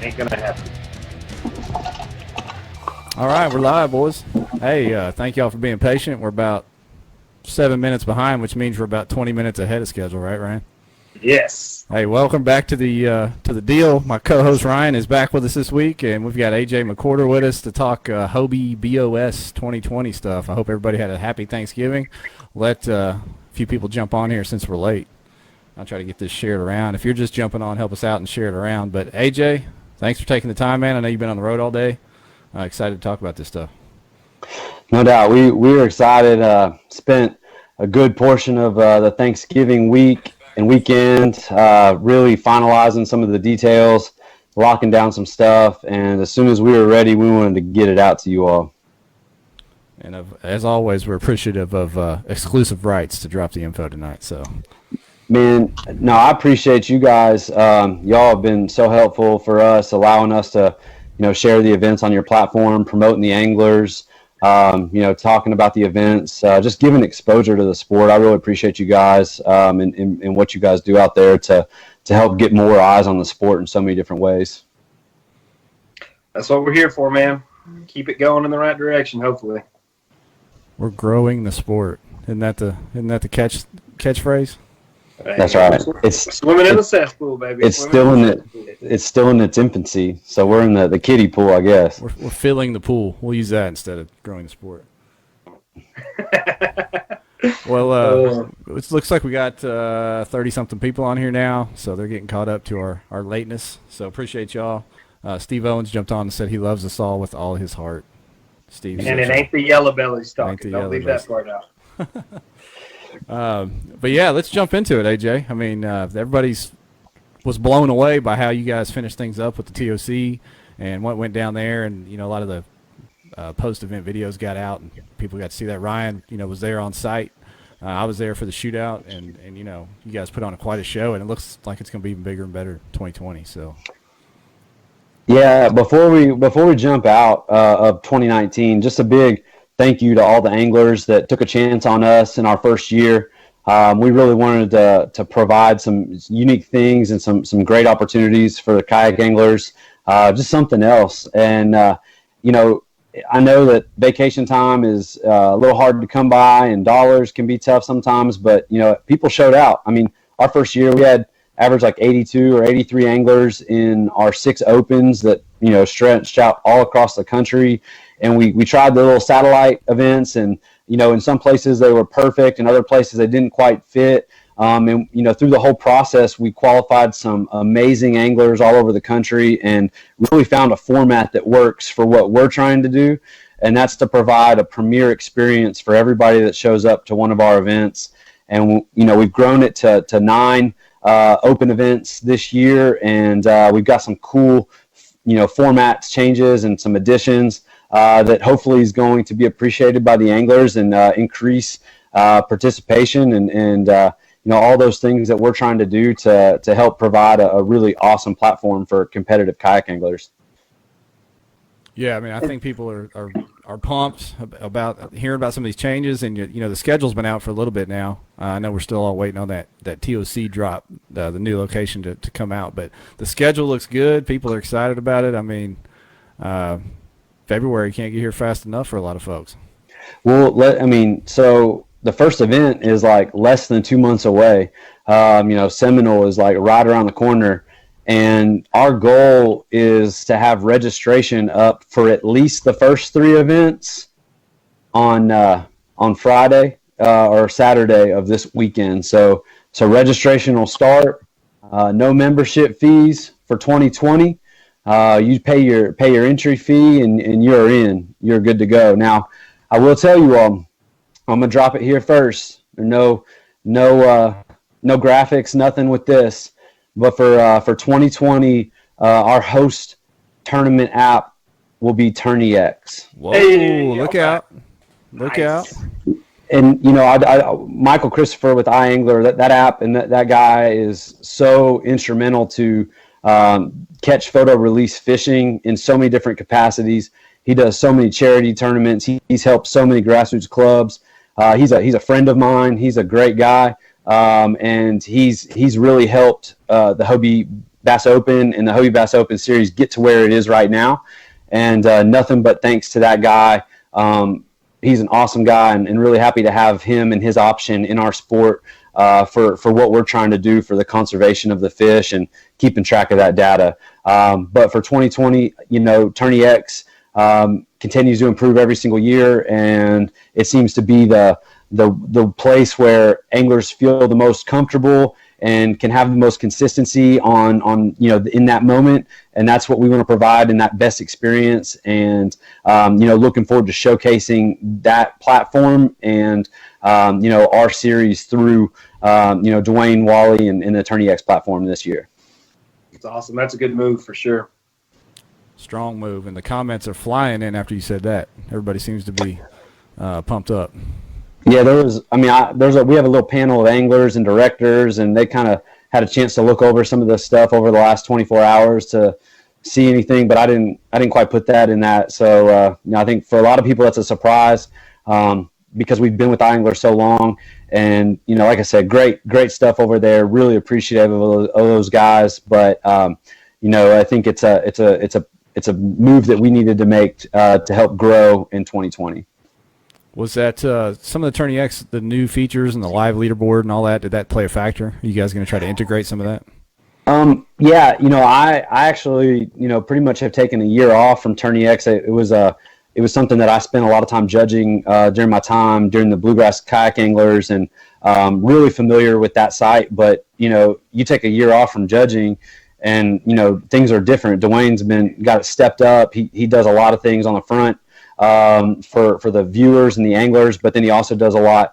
Ain't gonna happen. All right, we're live, boys. Hey, thank y'all for being patient. We're about 7 minutes behind, which means we're about 20 minutes ahead of schedule, right, Ryan? Yes. Hey, welcome back to the deal. My co-host Ryan is back with us this week, and we've got AJ Mcwhorter with us to talk Hobie BOS 2020 stuff. I hope everybody had a happy Thanksgiving. Let a few people jump on here since we're late. I'll try to get this shared around. If you're just jumping on, help us out and share it around. But AJ, thanks for taking the time, man. I know you've been on the road all day. Excited to talk about this stuff. No doubt. We were excited. Spent a good portion of the Thanksgiving week and weekend really finalizing some of the details, locking down some stuff. And as soon as we were ready, we wanted to get it out to you all. And as always, we're appreciative of exclusive rights to drop the info tonight. So, man, no, I appreciate you guys. Y'all have been so helpful for us, allowing us to share the events on your platform, promoting the anglers, talking about the events, just giving exposure to the sport. I really appreciate you guys and what you guys do out there to help get more eyes on the sport in so many different ways. That's what we're here for, man. Keep it going in the right direction, hopefully. We're growing the sport. Isn't that the catchphrase? That's right. It's swimming in the cesspool, baby. It's still in its infancy, so we're in the kiddie pool, I guess. We're filling the pool. We'll use that instead of growing the sport. Well, it looks like we got 30-something people on here now, so they're getting caught up to our lateness. So appreciate y'all. Steve Owens jumped on and said he loves us all with all his heart. Steve, and it ain't the yellow bellies talking. Don't leave that part out. But yeah, let's jump into it, AJ. I mean, everybody's was blown away by how you guys finished things up with the TOC and what went down there, and a lot of the post-event videos got out, and people got to see that. Ryan, was there on site. I was there for the shootout, and you guys put on quite a show, and it looks like it's going to be even bigger and better 2020. So. Yeah, before we jump out of 2019, just a big thank you to all the anglers that took a chance on us in our first year. We really wanted to provide some unique things and some great opportunities for the kayak anglers, just something else. And, I know that vacation time is a little hard to come by and dollars can be tough sometimes, but, people showed out. I mean, our first year we had average like 82 or 83 anglers in our 6 opens that, stretched out all across the country. And we tried the little satellite events, and, in some places they were perfect, and other places they didn't quite fit. And, through the whole process, we qualified some amazing anglers all over the country and really found a format that works for what we're trying to do. And that's to provide a premier experience for everybody that shows up to one of our events. And, we've grown it to 9 open events this year, and we've got some cool, formats changes and some additions that hopefully is going to be appreciated by the anglers and increase participation and all those things that we're trying to do to help provide a really awesome platform for competitive kayak anglers. Yeah, I mean, I think people are pumped about hearing about some of these changes, and the schedule's been out for a little bit now. I know we're still all waiting on that TOC drop, the new location to come out, but the schedule looks good. People are excited about it. I mean, February can't get here fast enough for a lot of folks. Well, so the first event is like less than 2 months away. Seminole is like right around the corner. And our goal is to have registration up for at least the first 3 events on Friday or Saturday of this weekend. So registration will start. No membership fees for 2020. You pay your entry fee and you're in. You're good to go. Now, I will tell you all, I'm gonna drop it here first. No graphics, nothing with this. But for 2020, our host tournament app will be Tourneyx. Whoa! Hey, look out! Look out! And Michael Christopher with iAngler, that app and that guy is so instrumental to catch, photo, release fishing in so many different capacities. He does so many charity tournaments. He's helped so many grassroots clubs. He's a friend of mine. He's a great guy. And he's really helped the Hobie Bass Open and the Hobie Bass Open Series get to where it is right now. And nothing but thanks to that guy. He's an awesome guy, and really happy to have him and his option in our sport for what we're trying to do for the conservation of the fish and keeping track of that data. But for 2020, Tourneyx continues to improve every single year, and it seems to be the place where anglers feel the most comfortable and can have the most consistency on in that moment, and that's what we want to provide in that best experience. And looking forward to showcasing that platform and our series through Dwayne, Wally, and the Tourneyx platform this year. It's awesome. That's a good move for sure. Strong move, and the comments are flying in after you said that. Everybody seems to be pumped up. Yeah, we have a little panel of anglers and directors, and they kind of had a chance to look over some of this stuff over the last 24 hours to see anything, but I didn't quite put that in that. So I think for a lot of people that's a surprise because we've been with anglers so long, and like I said, great stuff over there. Really appreciative of those guys, but I think it's a move that we needed to make to help grow in 2020. Was that some of the Tourneyx, the new features and the live leaderboard and all that, did that play a factor? Are you guys going to try to integrate some of that? Yeah, I actually, pretty much have taken a year off from Tourneyx. It was something that I spent a lot of time judging during my time during the Bluegrass Kayak Anglers, and really familiar with that site. But, you take a year off from judging, and, things are different. Dwayne's got it stepped up. He does a lot of things on the front for the viewers and the anglers, but then he also does a lot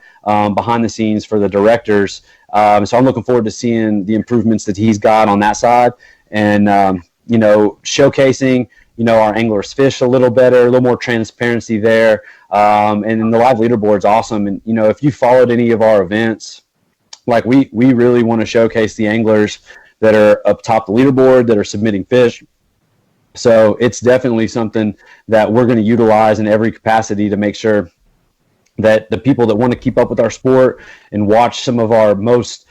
behind the scenes for the directors. So I'm looking forward to seeing the improvements that he's got on that side, and showcasing our anglers' fish a little better, a little more transparency there, and then the live leaderboard's awesome. And if you followed any of our events, like we really want to showcase the anglers that are up top the leaderboard that are submitting fish. So it's definitely something that we're going to utilize in every capacity to make sure that the people that want to keep up with our sport and watch some of our most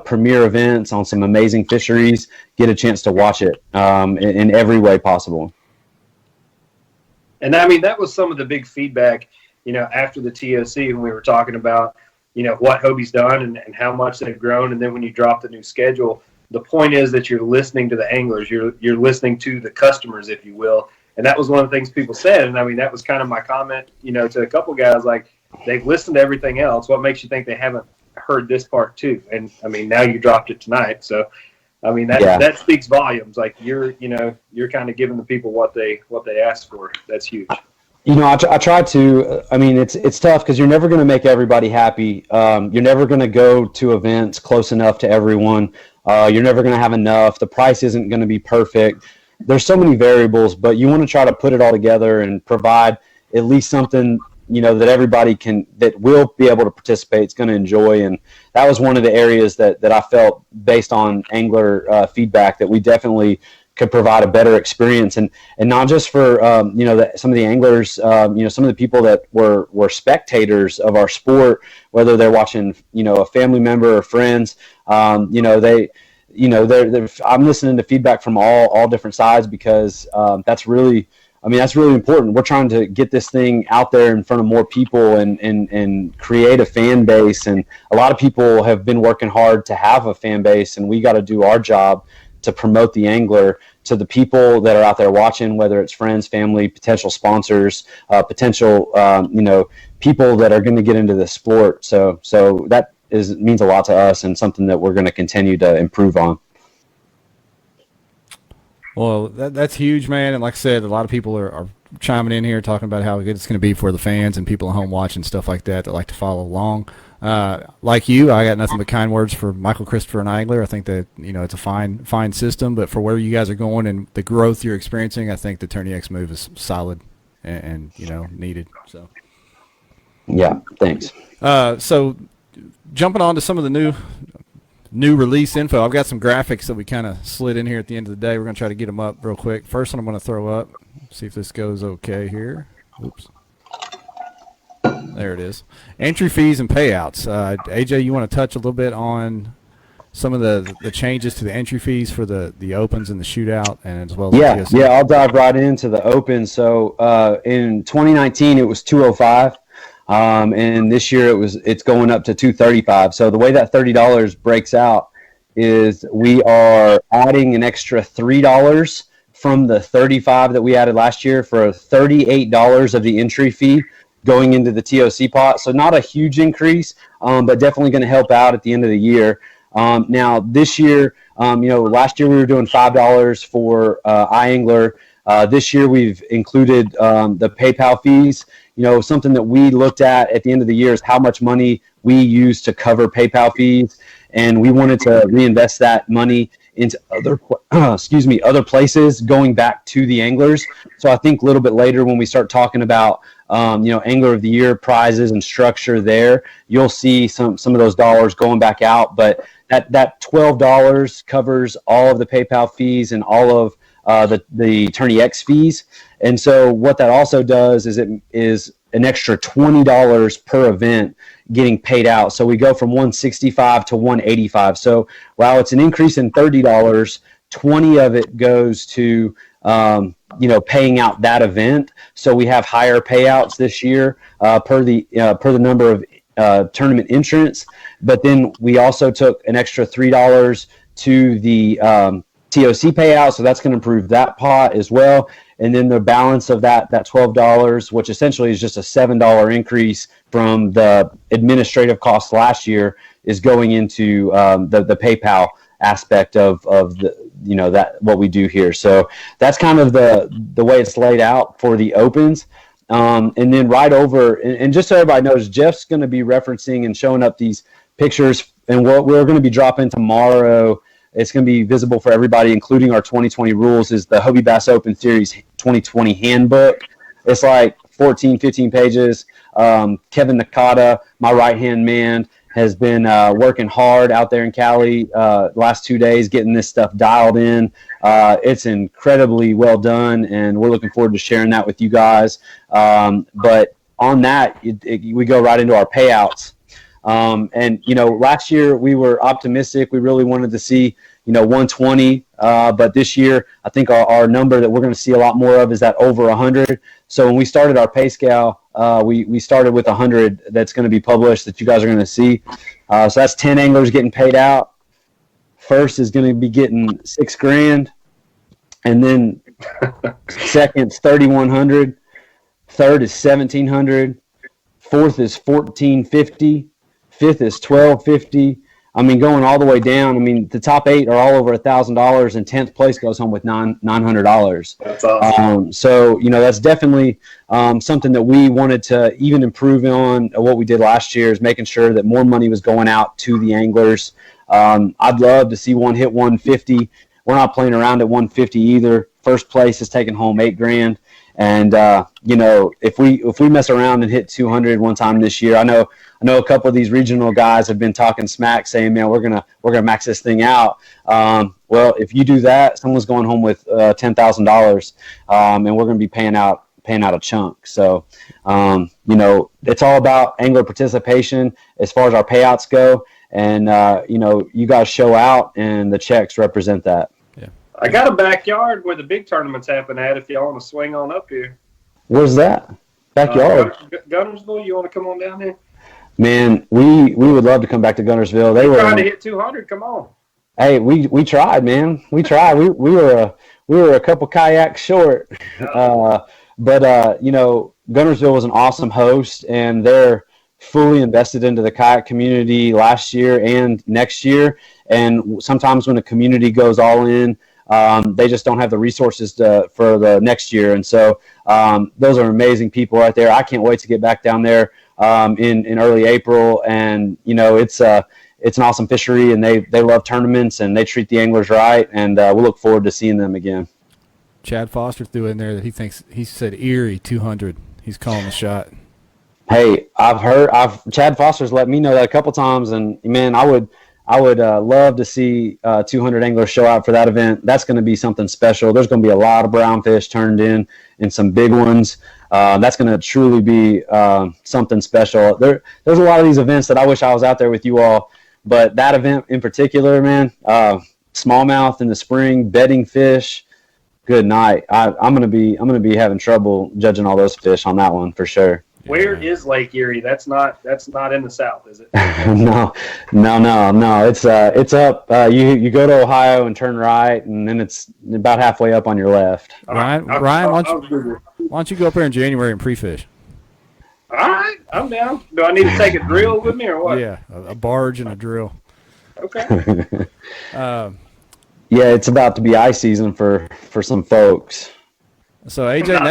premier events on some amazing fisheries get a chance to watch it in every way possible. And that was some of the big feedback, after the TOC when we were talking about, what Hobie's done and how much they've grown. And then when you drop the new schedule, the point is that you're listening to the anglers, you're listening to the customers, if you will. And that was one of the things people said. And that was kind of my comment, to a couple guys, like, they've listened to everything else. What makes you think they haven't heard this part too? And now you dropped it tonight. So, that speaks volumes. Like you're kind of giving the people what they asked for. That's huge. I try to. It's tough because you're never going to make everybody happy. You're never going to go to events close enough to everyone. You're never going to have enough. The price isn't going to be perfect. There's so many variables, but you want to try to put it all together and provide at least something, that everybody that will be able to participate, is going to enjoy. And that was one of the areas that I felt, based on angler feedback, that we definitely could provide a better experience, and not just for some of the anglers, some of the people that were spectators of our sport, whether they're watching a family member or friends. I'm listening to feedback from all different sides, because that's really important. We're trying to get this thing out there in front of more people and create a fan base, and a lot of people have been working hard to have a fan base, and we got to do our job to promote the angler to the people that are out there watching, whether it's friends, family, potential sponsors, potential people that are going to get into this sport. So that means a lot to us, and something that we're going to continue to improve on. Well, that's huge, man. And like I said, a lot of people are chiming in here talking about how good it's going to be for the fans and people at home watching, stuff like that like to follow along. Like you, I got nothing but kind words for Michael, Christopher, and Eigler. I think that it's a fine system, but for where you guys are going and the growth you're experiencing, I think the Tourneyx move is solid and needed. So yeah, thanks. So jumping on to some of the new release info, I've got some graphics that we kind of slid in here at the end of the day. We're going to try to get them up real quick. First one I'm going to throw up, see if this goes okay here. Oops. There it is. Entry fees and payouts. AJ, you want to touch a little bit on some of the changes to the entry fees for the opens and the shootout, and as well as Yeah, the yeah, I'll dive right into the open. So in 2019, it was 205, and this year it's going up to 235. So the way that $30 breaks out is we are adding an extra $3 from the 35 that we added last year for $38 of the entry fee going into the TOC pot. So not a huge increase, but definitely going to help out at the end of the year. Now this year, last year we were doing $5 for iAngler. This year we've included the PayPal fees. Something that we looked at the end of the year is how much money we use to cover PayPal fees, and we wanted to reinvest that money into other places, going back to the anglers. So I think a little bit later when we start talking about Angler of the Year prizes and structure there, you'll see some of those dollars going back out. But that $12 covers all of the PayPal fees and all of the Tourneyx fees. And so what that also does is it is an extra $20 per event getting paid out. So we go from $165 to $185. So while it's an increase in $30, 20 of it goes to paying out that event. So we have higher payouts this year per the number of tournament entrants. But then we also took an extra $3 to the TOC payout, so that's going to improve that pot as well. And then the balance of that $12, which essentially is just a $7 increase from the administrative costs last year, is going into the PayPal aspect of that what we do here. So that's kind of the way it's laid out for the opens. And then right over, and just so everybody knows, Jeff's going to be referencing and showing up these pictures, and what we're going to be dropping tomorrow. It's going to be visible for everybody, including our 2020 rules, is the Hobie Bass Open Series 2020 handbook. It's like 14, 15 pages. Kevin Nakata, my right-hand man, has been working hard out there in Cali last 2 days, getting this stuff dialed in. It's incredibly well done, and we're looking forward to sharing that with you guys. But on that, we go right into our payouts. Last year we were optimistic. We really wanted to see, 120. But this year, I think our number that we're going to see a lot more of is that over 100. So when we started our pay scale, we started with 100 that's going to be published that you guys are going to see. So that's 10 anglers getting paid out. First is going to be getting $6,000, and then second's 3,100. Third is 1,700. Fourth is 1,450. Fifth is $1,250. I mean, going all the way down. I mean, the top 8 are all over $1,000, and 10th place goes home with $900. That's awesome. So that's definitely something that we wanted to even improve on. What we did last year is making sure that more money was going out to the anglers. I'd love to see one hit 150. We're not playing around at 150 either. First place is taking home $8,000. And if we mess around and hit 200 one time this year, I know a couple of these regional guys have been talking smack, saying, "Man, we're gonna max this thing out." Well, if you do that, someone's going home with $10,000, and we're gonna be paying out a chunk. So, it's all about angler participation as far as our payouts go, and you guys show out, and the checks represent that. I got a backyard where the big tournaments happen at if y'all want to swing on up here. Where's that? Backyard? Gunnersville, you want to come on down here? Man, we would love to come back to Gunnersville. They were trying to hit 200. Come on. Hey, we tried, man. We tried. We were a couple kayaks short. But Gunnersville was an awesome host, and they're fully invested into the kayak community last year and next year. And sometimes when the community goes all in, they just don't have the resources for the next year. And so those are amazing people right there. I can't wait to get back down there in early April. And, it's an awesome fishery, and they love tournaments, and they treat the anglers right. And we'll look forward to seeing them again. Chad Foster threw in there that he said Erie 200. He's calling the shot. Hey, Chad Foster's let me know that a couple times, and man, I would love to see 200 anglers show out for that event. That's going to be something special. There's going to be a lot of brown fish turned in some big ones. That's going to truly be something special. There's a lot of these events that I wish I was out there with you all But that event in particular, man, smallmouth in the spring, bedding fish. Good night. I'm gonna be having trouble judging all those fish on that one for sure. Where is Lake Erie? That's not in the south, is it? No. It's up. You go to Ohio and turn right, and then it's about halfway up on your left. Ryan, why don't you go up there in January and pre-fish? All right, I'm down. Do I need to take a drill with me or what? Yeah, a barge and a drill. Okay. Yeah, it's about to be ice season for some folks. So AJ,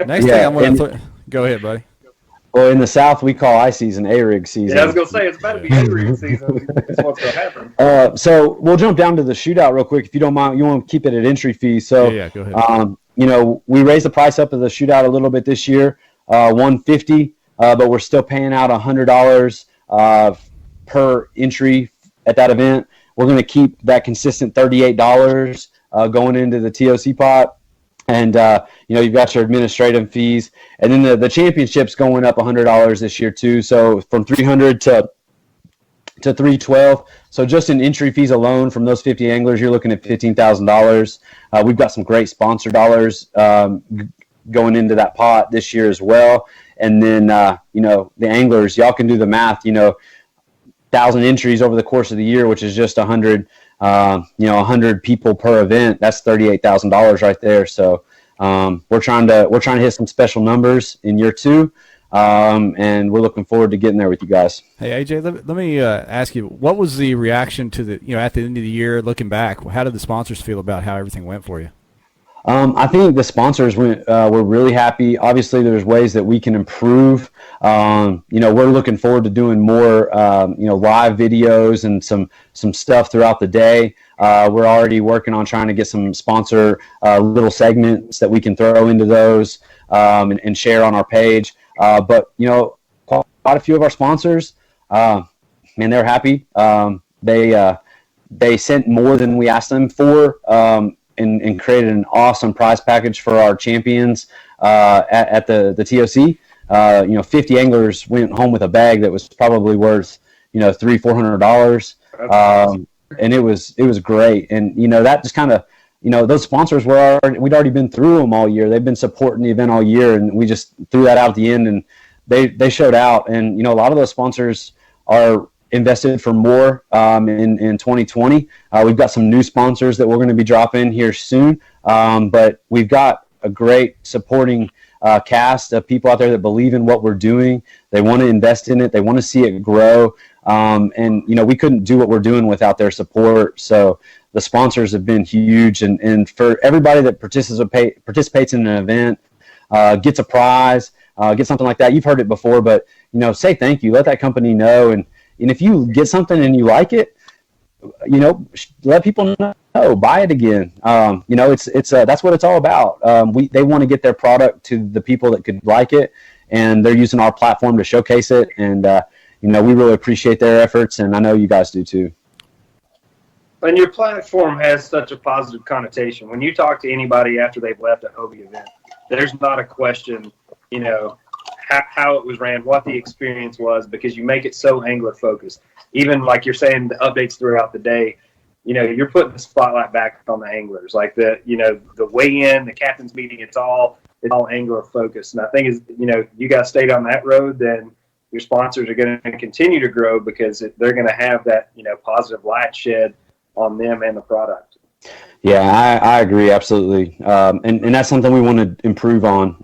next Yeah, thing I'm going to go ahead, buddy. Well, in the South, we call ice season A-rig season. Yeah, I was going to say, it's about to be A-rig season. That's what's going to happen. So we'll jump down to the shootout real quick, if you don't mind. You want to keep it at entry fee. So, yeah, go ahead. We raised the price up of the shootout a little bit this year, $150, but we're still paying out $100 per entry at that event. We're going to keep that consistent $38 going into the TOC pot. And, you've got your administrative fees. And then the championship's going up $100 this year, too. So from $300 to $312. So just in entry fees alone from those 50 anglers, you're looking at $15,000. We've got some great sponsor dollars going into that pot this year as well. And then, the anglers, y'all can do the math, 1,000 entries over the course of the year, which is just 100 people per event. That's $38,000 right there. So we're trying to hit some special numbers in year 2, and we're looking forward to getting there with you guys. Hey AJ, let me ask you, what was the reaction to the at the end of the year, looking back? How did the sponsors feel about how everything went for you? I think the sponsors were really happy. Obviously, there's ways that we can improve. We're looking forward to doing more, live videos and some stuff throughout the day. We're already working on trying to get some sponsor little segments that we can throw into those and share on our page. But quite a few of our sponsors, they're happy. They sent more than we asked them for. And created an awesome prize package for our champions at the TOC. 50 anglers went home with a bag that was probably worth $300-400, and it was great. And that just kind of those sponsors we'd already been through them all year. They've been supporting the event all year, and we just threw that out at the end, and they showed out. And a lot of those sponsors are invested for more in 2020. We've got some new sponsors that we're going to be dropping here soon, but we've got a great supporting cast of people out there that believe in what we're doing. They want to invest in it. They want to see it grow, and we couldn't do what we're doing without their support. So the sponsors have been huge, and for everybody that participates in an event, gets a prize, get something like that. You've heard it before, but say thank you. Let that company know, and if you get something and you like it, let people know. Buy it again. It's that's what it's all about. They want to get their product to the people that could like it, and they're using our platform to showcase it. And we really appreciate their efforts, and I know you guys do too. And your platform has such a positive connotation. When you talk to anybody after they've left a Hobie event, there's not a question, how it was ran, what the experience was, because you make it so angler focused. Even like you're saying, the updates throughout the day, you're putting the spotlight back on the anglers. Like the weigh-in, the captain's meeting, it's all angler focused. And I think you guys stayed on that road, then your sponsors are going to continue to grow because they're going to have that positive light shed on them and the product. Yeah, I agree absolutely, and that's something we want to improve on.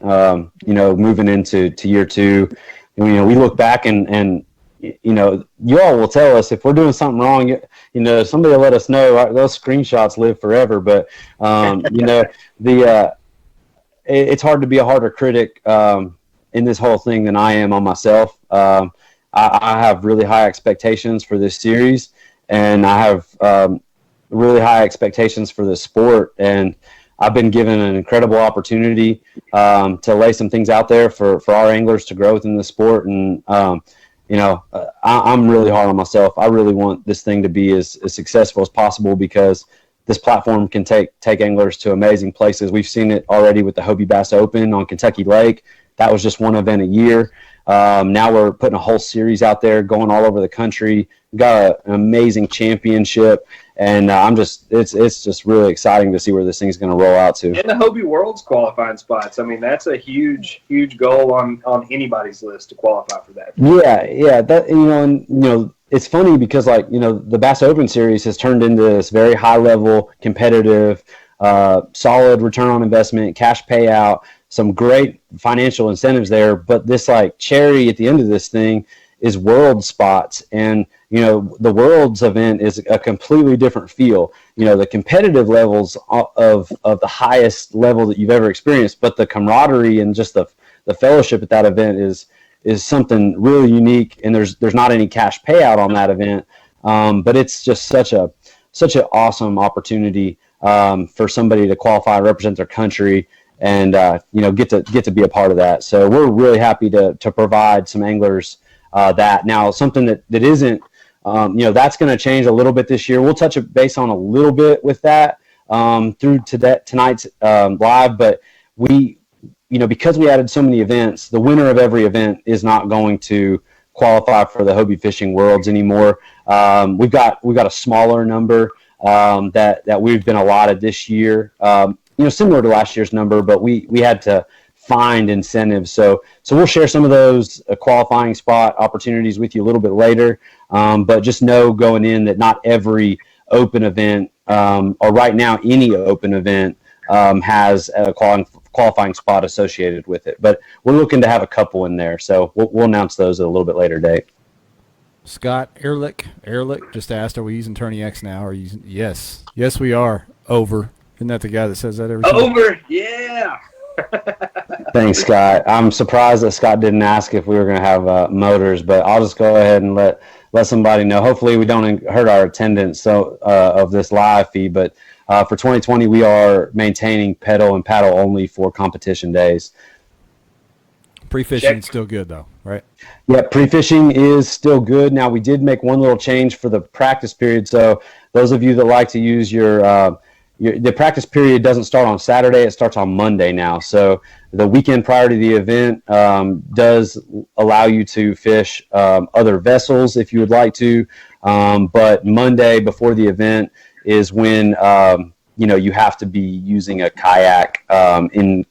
Moving into year 2, we look back and you all will tell us if we're doing something wrong. Somebody will let us know. Those screenshots live forever, but it's hard to be a harder critic in this whole thing than I am on myself. I have really high expectations for this series, and I have really high expectations for the sport, and I've been given an incredible opportunity to lay some things out there for our anglers to grow within the sport. And I'm really hard on myself. I really want this thing to be as successful as possible, because this platform can take anglers to amazing places. We've seen it already with the Hobie Bass Open on Kentucky Lake. That was just one event a year. Now we're putting a whole series out there, going all over the country. We've got an amazing championship, and it's just really exciting to see where this thing's going to roll out to. And the Hobie World's qualifying spots. I mean, that's a huge goal on anybody's list to qualify for that. Yeah, that and it's funny because the Bass Open Series has turned into this very high level, competitive, solid return on investment, cash payout, some great financial incentives there. But this cherry at the end of this thing is world spots, and the Worlds event is a completely different feel. The competitive levels of the highest level that you've ever experienced, but the camaraderie and just the fellowship at that event is something really unique. And there's not any cash payout on that event, but it's just such an awesome opportunity for somebody to qualify and represent their country, and get to be a part of that. So we're really happy to provide some anglers that. Now, something that isn't, that's going to change a little bit this year. We'll touch base on a little bit with that through tonight's live, but because we added so many events, the winner of every event is not going to qualify for the Hobie Fishing Worlds anymore. We've got a smaller number that we've been allotted this year, similar to last year's number, but we had to find incentives. So we'll share some of those qualifying spot opportunities with you a little bit later. But just know going in that not every open event, or right now any open event, has a qualifying spot associated with it. But we're looking to have a couple in there. So we'll announce those at a little bit later date. Scott Ehrlich just asked, are we using Tourneyx now? Are you using? Yes, we are. Over. Isn't that the guy that says that every time? Over, yeah. Thanks, Scott. I'm surprised that Scott didn't ask if we were going to have motors, but I'll just go ahead and let somebody know. Hopefully we don't hurt our attendance of this live feed, but for 2020 we are maintaining pedal and paddle only for competition days. Pre-fishing is still good though, right? Yeah, pre-fishing is still good. Now, we did make one little change for the practice period. So those of you that like to use the practice period doesn't start on Saturday, it starts on Monday now. So the weekend prior to the event does allow you to fish other vessels if you would like to. But Monday before the event is when you have to be using a kayak within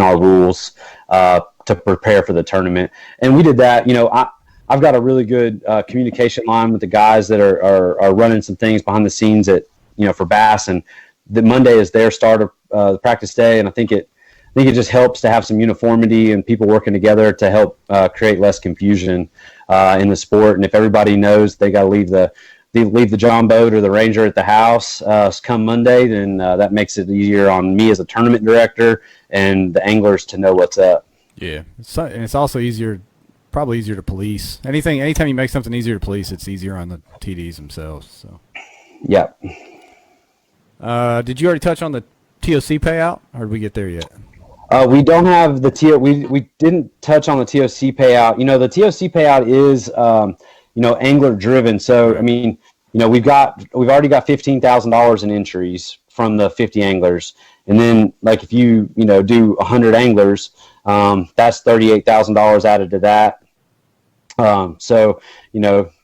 our rules to prepare for the tournament. And we did that. I've got a really good communication line with the guys that are running some things behind the scenes for bass, and the Monday is their start of the practice day, and I think it just helps to have some uniformity and people working together to help create less confusion in the sport. And if everybody knows they got to leave the John boat or the Ranger at the house come Monday, then that makes it easier on me as a tournament director and the anglers to know what's up. Yeah, and it's also probably easier to police. Anytime you make something easier to police, it's easier on the TDs themselves. So. Yeah. Did you already touch on the TOC payout, or did we get there yet? We don't have the we didn't touch on the TOC payout. The TOC payout is angler driven. So I mean, we've already got $15,000 in entries from the 50 anglers, and then if you do 100 anglers, that's $38,000 added to that. So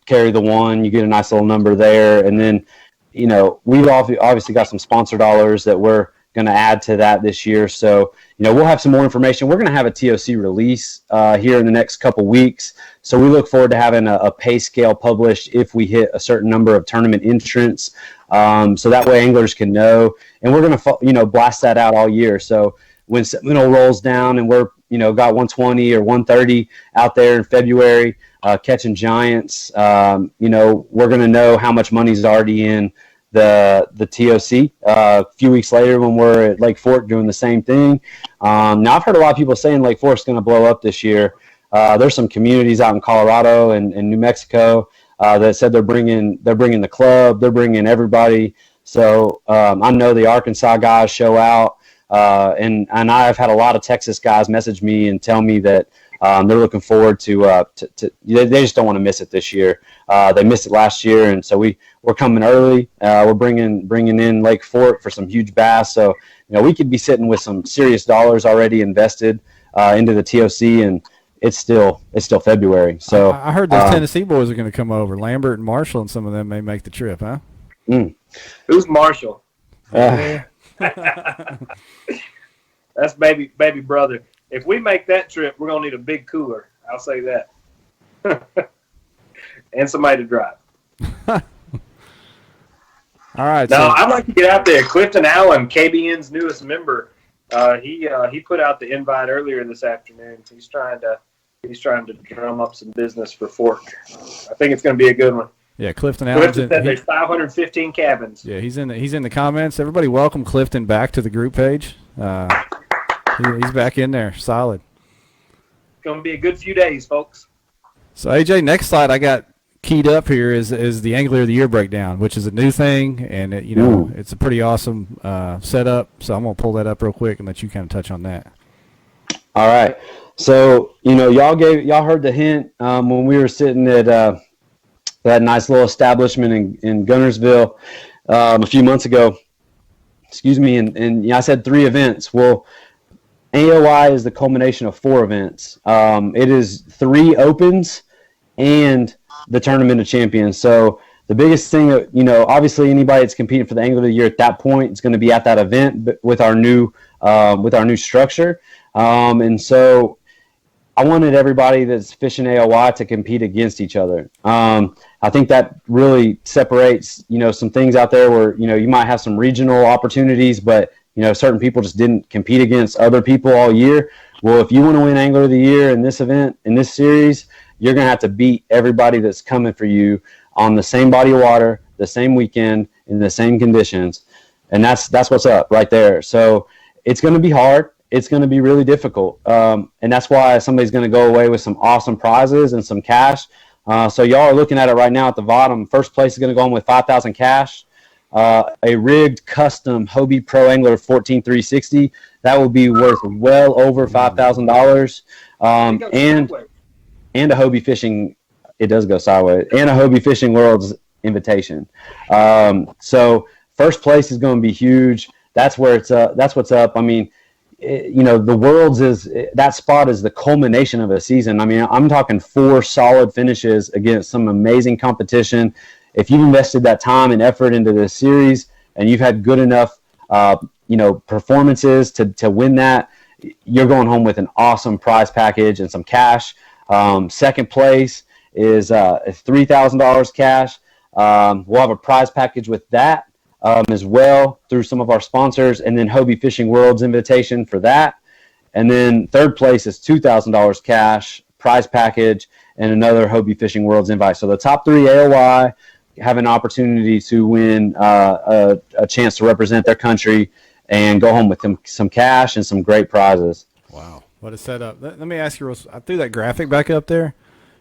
carry the one, you get a nice little number there, and then we've obviously got some sponsor dollars that we're going to add to that this year. So, we'll have some more information. We're going to have a TOC release here in the next couple weeks. So we look forward to having a pay scale published if we hit a certain number of tournament entrants. So that way anglers can know, and we're going to, blast that out all year. So when Seminole rolls down and we're, got 120 or 130 out there in February, catching giants, we're going to know how much money's already in the TOC. A few weeks later when we're at Lake Fork doing the same thing. Now I've heard a lot of people saying Lake Fork's going to blow up this year. There's some communities out in Colorado and New Mexico that said they're bringing the club, they're bringing everybody. So I know the Arkansas guys show out, and I've had a lot of Texas guys message me and tell me that they're looking forward to they just don't want to miss it this year. They missed it last year, and so we're coming early. We're bringing in Lake Fork for some huge bass. So we could be sitting with some serious dollars already invested into the TOC, and it's still February. So I heard those Tennessee boys are going to come over. Lambert and Marshall and some of them may make the trip, huh? Who's Marshall? That's baby brother. If we make that trip, we're gonna need a big cooler. I'll say that, and somebody to drive. All right. Now I'd like to get out there. Clifton Allen, KBN's newest member, he put out the invite earlier this afternoon. He's trying to drum up some business for Fork. I think it's going to be a good one. Yeah, Clifton Allen. Clifton said there's 515 cabins. Yeah, he's in the comments. Everybody, welcome Clifton back to the group page. He's back in there, solid. It's going to be a good few days, folks. So AJ, next slide I got keyed up here is the Angler of the Year breakdown, which is a new thing, and it's a pretty awesome setup. So I'm gonna pull that up real quick and let you kind of touch on that. All right. So y'all heard the hint when we were sitting at that nice little establishment in Gunnersville a few months ago. Excuse me, and I said 3 events. Well, AOI is the culmination of 4 events. It is 3 opens and the Tournament of Champions. So the biggest thing that, obviously anybody that's competing for the Angler of the Year at that point is going to be at that event, but with our new structure. And so I wanted everybody that's fishing AOI to compete against each other. I think that really separates, some things out there where, you might have some regional opportunities, but, certain people just didn't compete against other people all year. Well, if you want to win Angler of the Year in this event, in this series, you're going to have to beat everybody that's coming for you on the same body of water, the same weekend, in the same conditions. And that's what's up right there. So it's going to be hard. It's going to be really difficult. And that's why somebody's going to go away with some awesome prizes and some cash. So y'all are looking at it right now at the bottom. First place is going to go on with $5,000 cash. A rigged custom Hobie Pro Angler 14360. That will be worth well over $5,000. And a Hobie Fishing, it does go sideways, and a Hobie Fishing World's invitation. So first place is going to be huge. That's where it's that's what's up. I mean, the Worlds that spot is the culmination of a season. I mean, I'm talking 4 solid finishes against some amazing competition. If you've invested that time and effort into this series and you've had good enough, performances to win that, you're going home with an awesome prize package and some cash. Second place is $3,000 cash. We'll have a prize package with that as well through some of our sponsors, and then Hobie Fishing World's invitation for that. And then third place is $2,000 cash, prize package, and another Hobie Fishing World's invite. So the top 3 AOI have an opportunity to win a chance to represent their country and go home with some cash and some great prizes. Wow, what a setup! Let me ask you, I threw that graphic back up there.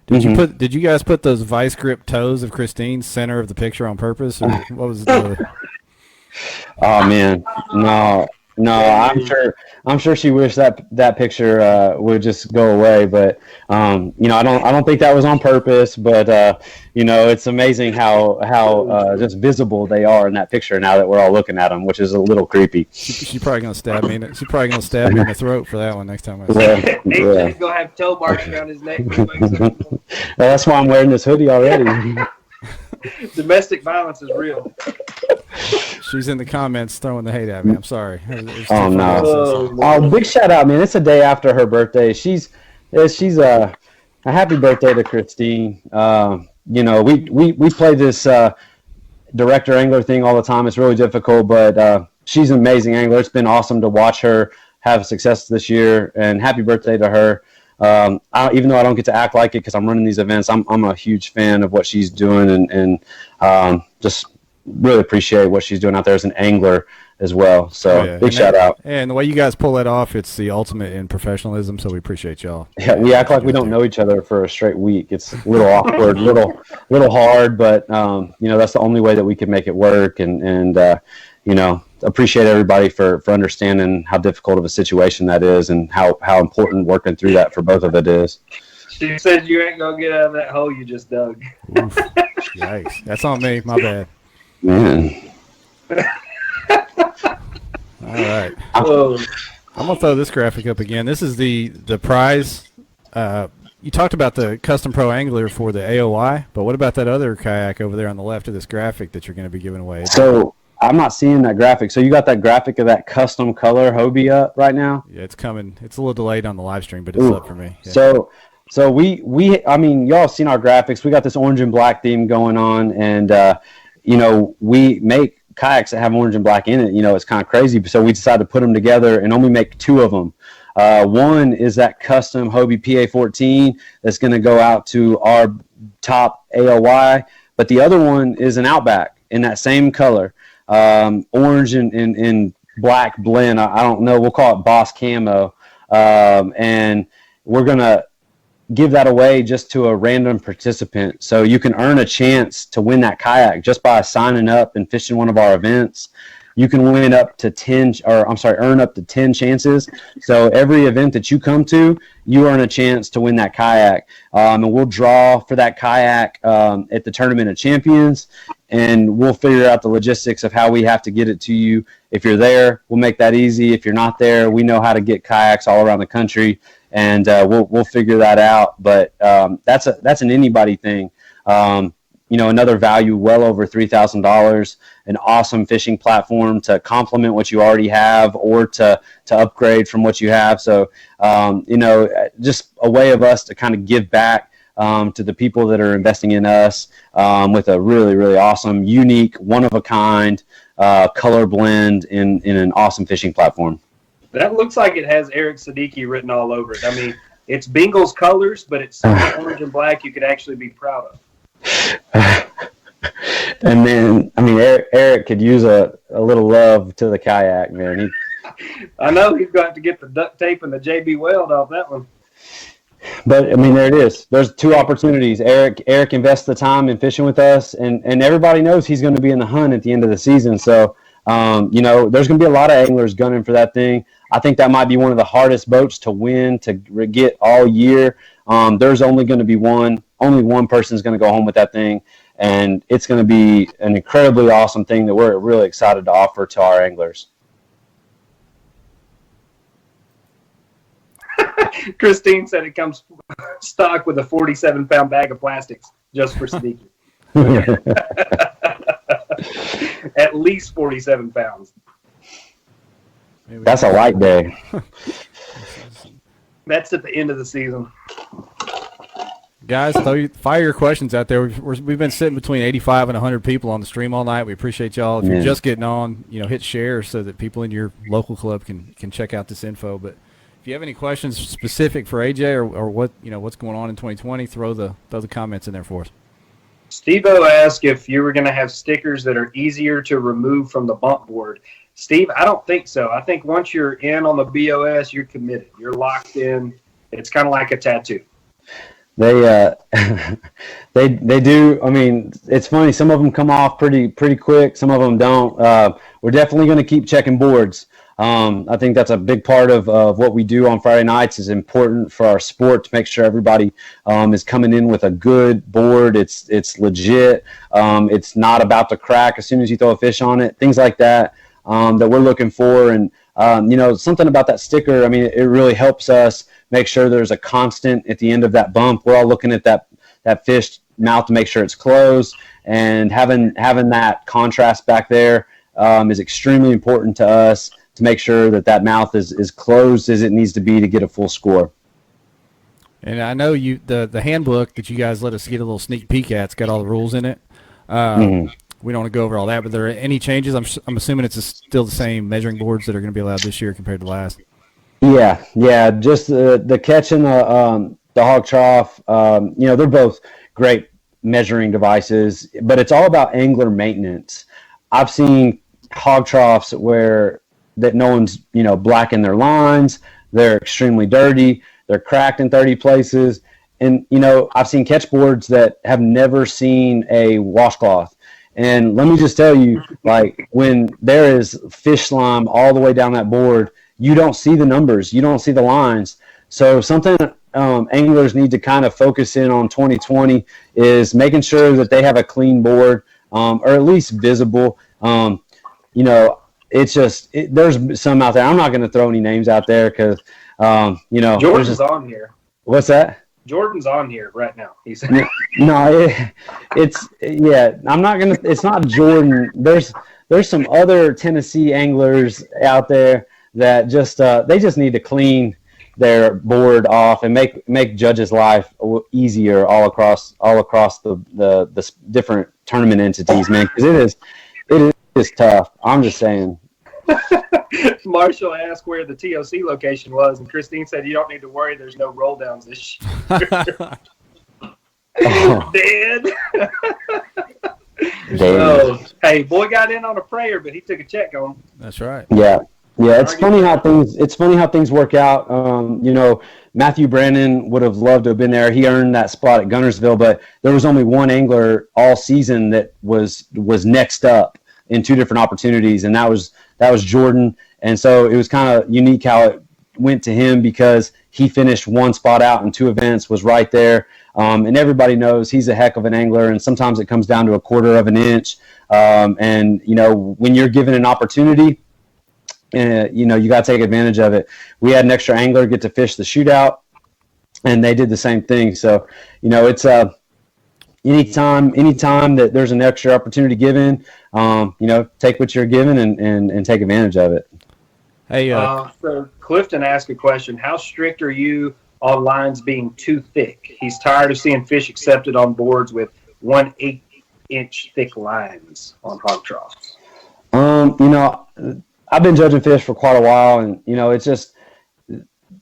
Did you guys put those vice grip toes of Christine center of the picture on purpose, or what was the? Oh man, no. I'm sure she wished that picture would just go away. But I don't think that was on purpose. But it's amazing how just visible they are in that picture now that we're all looking at them, which is a little creepy. She's probably gonna stab me. She's probably gonna stab me in the throat for that one next time I see her. He's gonna have toe marks around his neck. That's why I'm wearing this hoodie already. Domestic violence is real. She's in the comments throwing the hate at me. I'm sorry. Oh no! Oh, big shout out, man! It's a day after her birthday. She's a happy birthday to Christine. We play this director angler thing all the time. It's really difficult, but she's an amazing angler. It's been awesome to watch her have success this year. And happy birthday to her. Even though I don't get to act like it because I'm running these events, I'm a huge fan of what she's doing and just really appreciate what she's doing out there as an angler as well. So big shout out. And the way you guys pull that off, it's the ultimate in professionalism. So we appreciate y'all. Yeah, we act like we don't know each other for a straight week. It's a little awkward, little hard, but that's the only way that we can make it work. And appreciate everybody for understanding how difficult of a situation that is and how important working through that for both of it is. She says you ain't gonna get out of that hole you just dug. Oof. Yikes. That's on me. My bad. Man. All right. I'm gonna throw this graphic up again. This is the prize You talked about the Custom Pro Angler for the AOI, but what about that other kayak over there on the left of this graphic that you're going to be giving away? So I'm not seeing that graphic. So you got that graphic of that custom color Hobie up right now? Yeah, it's coming. It's a little delayed on the live stream, but it's up for me. Yeah. So I mean, y'all have seen our graphics. We got this orange and black theme going on, and we make kayaks that have orange and black in it. It's kind of crazy. So we decided to put them together and only make two of them. One is that custom Hobie PA14 that's going to go out to our top AOY, but the other one is an Outback in that same color, orange and black blend. I don't know. We'll call it Boss Camo, and we're going to give that away just to a random participant. So you can earn a chance to win that kayak just by signing up and fishing one of our events. You can earn up to 10 chances. So every event that you come to, you earn a chance to win that kayak. And we'll draw for that kayak at the Tournament of Champions, and we'll figure out the logistics of how we have to get it to you. If you're there, we'll make that easy. If you're not there, we know how to get kayaks all around the country, and we'll figure that out. But that's an anybody thing. Another value well over $3,000, an awesome fishing platform to complement what you already have or to upgrade from what you have. So, just a way of us to kind of give back to the people that are investing in us with a really, really awesome, unique, one-of-a-kind color blend in an awesome fishing platform. That looks like it has Eric Siddiqui written all over it. I mean, it's Bingle's colors, but it's so orange and black you could actually be proud of. And then, I mean, Eric could use a little love to the kayak, man. I know he's got to get the duct tape and the JB Weld off that one. But I mean, there it is. There's two opportunities. Eric invests the time in fishing with us, and everybody knows he's going to be in the hunt at the end of the season. So, there's going to be a lot of anglers gunning for that thing. I think that might be one of the hardest boats to win, to get all year. There's only going to be one. Only one person is going to go home with that thing, and it's going to be an incredibly awesome thing that we're really excited to offer to our anglers. Christine said it comes stock with a 47-pound bag of plastics just for Siddiqui. At least 47 pounds. That's a light day. That's at the end of the season. Guys, fire your questions out there. We've been sitting between 85 and 100 people on the stream all night. We appreciate y'all. If you're just getting on, hit share so that people in your local club can check out this info. But if you have any questions specific for AJ or what what's going on in 2020, throw the comments in there for us. Steve-O asked if you were going to have stickers that are easier to remove from the bump board. Steve, I don't think so. I think once you're in on the BOS, you're committed. You're locked in. It's kind of like a tattoo. They do. I mean, it's funny. Some of them come off pretty quick. Some of them don't. We're definitely going to keep checking boards. I think that's a big part of what we do on Friday nights. Is important for our sport to make sure everybody is coming in with a good board. It's legit. It's not about to crack as soon as you throw a fish on it. Things like that that we're looking for. And something about that sticker. I mean, it really helps us make sure there's a constant at the end of that bump. We're all looking at that fish mouth to make sure it's closed, and having that contrast back there is extremely important to us to make sure that mouth is closed as it needs to be to get a full score. And I know the handbook that you guys let us get a little sneak peek at, it's got all the rules in it. We don't want to go over all that, but there are any changes? I'm assuming it's still the same measuring boards that are going to be allowed this year compared to last. Yeah. Just the catch and the hog trough. They're both great measuring devices, but it's all about angler maintenance. I've seen hog troughs that no one's blackened their lines. They're extremely dirty. They're cracked in 30 places, and I've seen catch boards that have never seen a washcloth. And let me just tell you, like, when there is fish slime all the way down that board, you don't see the numbers. You don't see the lines. So something anglers need to kind of focus in on 2020 is making sure that they have a clean board, or at least visible. It's just there's some out there. I'm not going to throw any names out there because, George is on here. What's that? Jordan's on here right now. He's No, I'm not gonna. It's not Jordan. There's some other Tennessee anglers out there that just they just need to clean their board off and make Judge's life easier all across the different tournament entities, man. Because it is tough. I'm just saying. Marshall asked where the TOC location was, and Christine said, "You don't need to worry. There's no roll downs this year." Dead. So, hey, boy got in on a prayer, but he took a check on him. That's right. Yeah. It's funny how things work out. Matthew Brandon would have loved to have been there. He earned that spot at Gunnersville, but there was only one angler all season that was next up in two different opportunities, and that was Jordan. And so it was kind of unique how it went to him because he finished one spot out in two events, was right there. And everybody knows he's a heck of an angler, and sometimes it comes down to a quarter of an inch. And when you're given an opportunity, you got to take advantage of it. We had an extra angler get to fish the shootout, and they did the same thing. So, it's anytime that there's an extra opportunity given, take what you're given and take advantage of it. Hey, so Clifton asked a question. How strict are you on lines being too thick? He's tired of seeing fish accepted on boards with 1/8 inch thick lines on hog troughs. I've been judging fish for quite a while, and it's just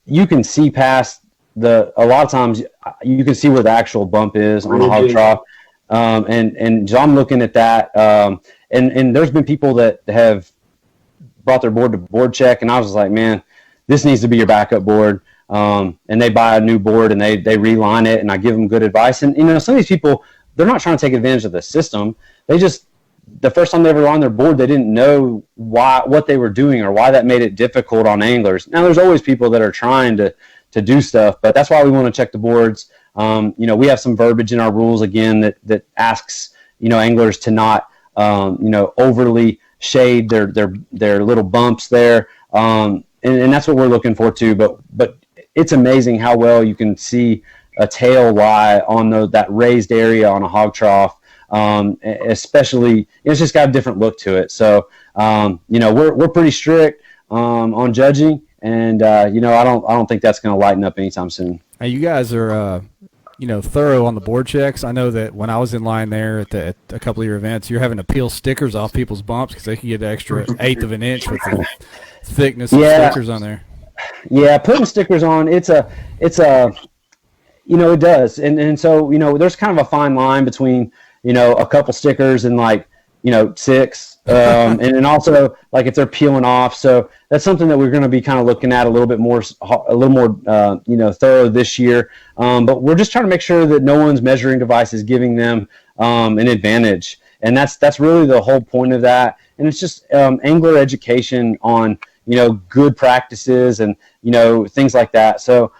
you can see past a lot of times you can see where the actual bump is on a hog trough, and so I'm looking at that, and there's been people that have brought their board to board check, and I was just like, man, this needs to be your backup board, and they buy a new board and they reline it, and I give them good advice, and some of these people, they're not trying to take advantage of the system. They just, the first time they ever on their board, they didn't know what they were doing or why that made it difficult on anglers. Now, there's always people that are trying to do stuff, but that's why we want to check the boards. We have some verbiage in our rules again that asks anglers to not overly shade their little bumps there, and that's what we're looking for too. But it's amazing how well you can see a tail lie on that raised area on a hog trough. Especially, it's just got a different look to it. So, we're pretty strict on judging, and I don't think that's going to lighten up anytime soon. Hey, you guys are thorough on the board checks. I know that when I was in line there at a couple of your events, you're having to peel stickers off people's bumps because they can get an extra 1/8 of an inch with the thickness of stickers on there. Yeah, putting stickers on, it does, and so there's kind of a fine line between a couple stickers and 6, and then also if they're peeling off. So that's something that we're going to be kind of looking at a little more thorough this year. But we're just trying to make sure that no one's measuring device is giving them an advantage, and that's really the whole point of that. And it's just angler education on good practices and things like that. So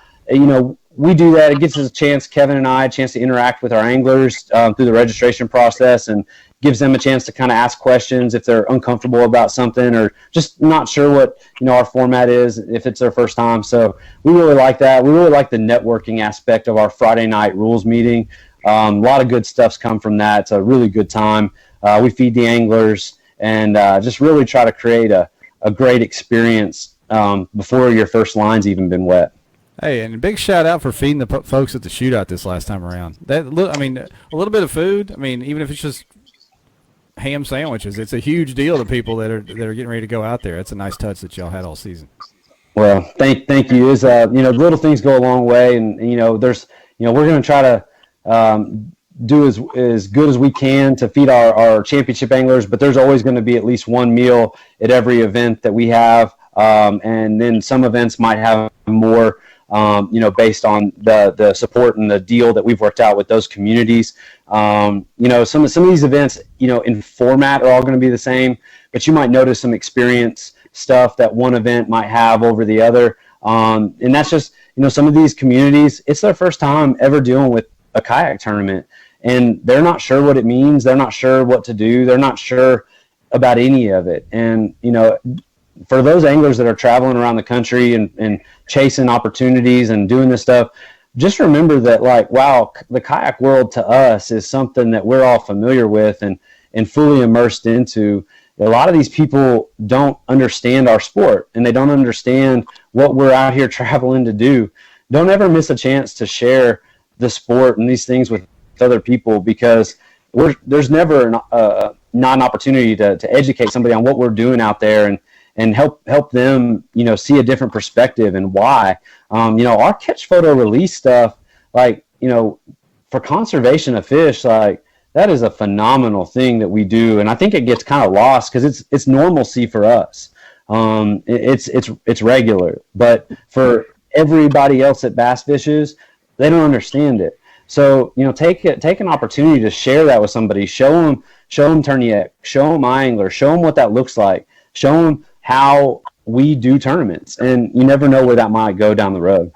we do that. It gives us a chance, Kevin and I, a chance to interact with our anglers through the registration process, and gives them a chance to kind of ask questions if they're uncomfortable about something or just not sure what our format is if it's their first time. So we really like that. We really like the networking aspect of our Friday night rules meeting. A lot of good stuff's come from that. It's a really good time. We feed the anglers and just really try to create a great experience before your first line's even been wet. Hey, and a big shout out for feeding the folks at the shootout this last time around. A little bit of food. Even if it's just ham sandwiches, it's a huge deal to people that are getting ready to go out there. It's a nice touch that y'all had all season. Well, thank you. Is little things go a long way, and there's we're going to try to do as good as we can to feed our championship anglers, but there's always going to be at least one meal at every event that we have, and then some events might have more. Based on the support and the deal that we've worked out with those communities. Some of these events, in format are all going to be the same, but you might notice some experience stuff that one event might have over the other. And that's just, some of these communities, it's their first time ever dealing with a kayak tournament, and they're not sure what it means. They're not sure what to do. They're not sure about any of it. And, for those anglers that are traveling around the country and chasing opportunities and doing this stuff, just remember that, like, wow, the kayak world to us is something that we're all familiar with and fully immersed into. A lot of these people don't understand our sport, and they don't understand what we're out here traveling to do. Don't ever miss a chance to share the sport and these things with other people, because there's never not an opportunity to educate somebody on what we're doing out there and help them, see a different perspective and why. Our catch, photo, release stuff, like, for conservation of fish, like, that is a phenomenal thing that we do, and I think it gets kind of lost because it's normalcy for us. It's regular, but for everybody else that bass fishes, they don't understand it. So take an opportunity to share that with somebody. Show them Tourneyx, show them iAngler, show them what that looks like. Show them how we do tournaments, and you never know where that might go down the road.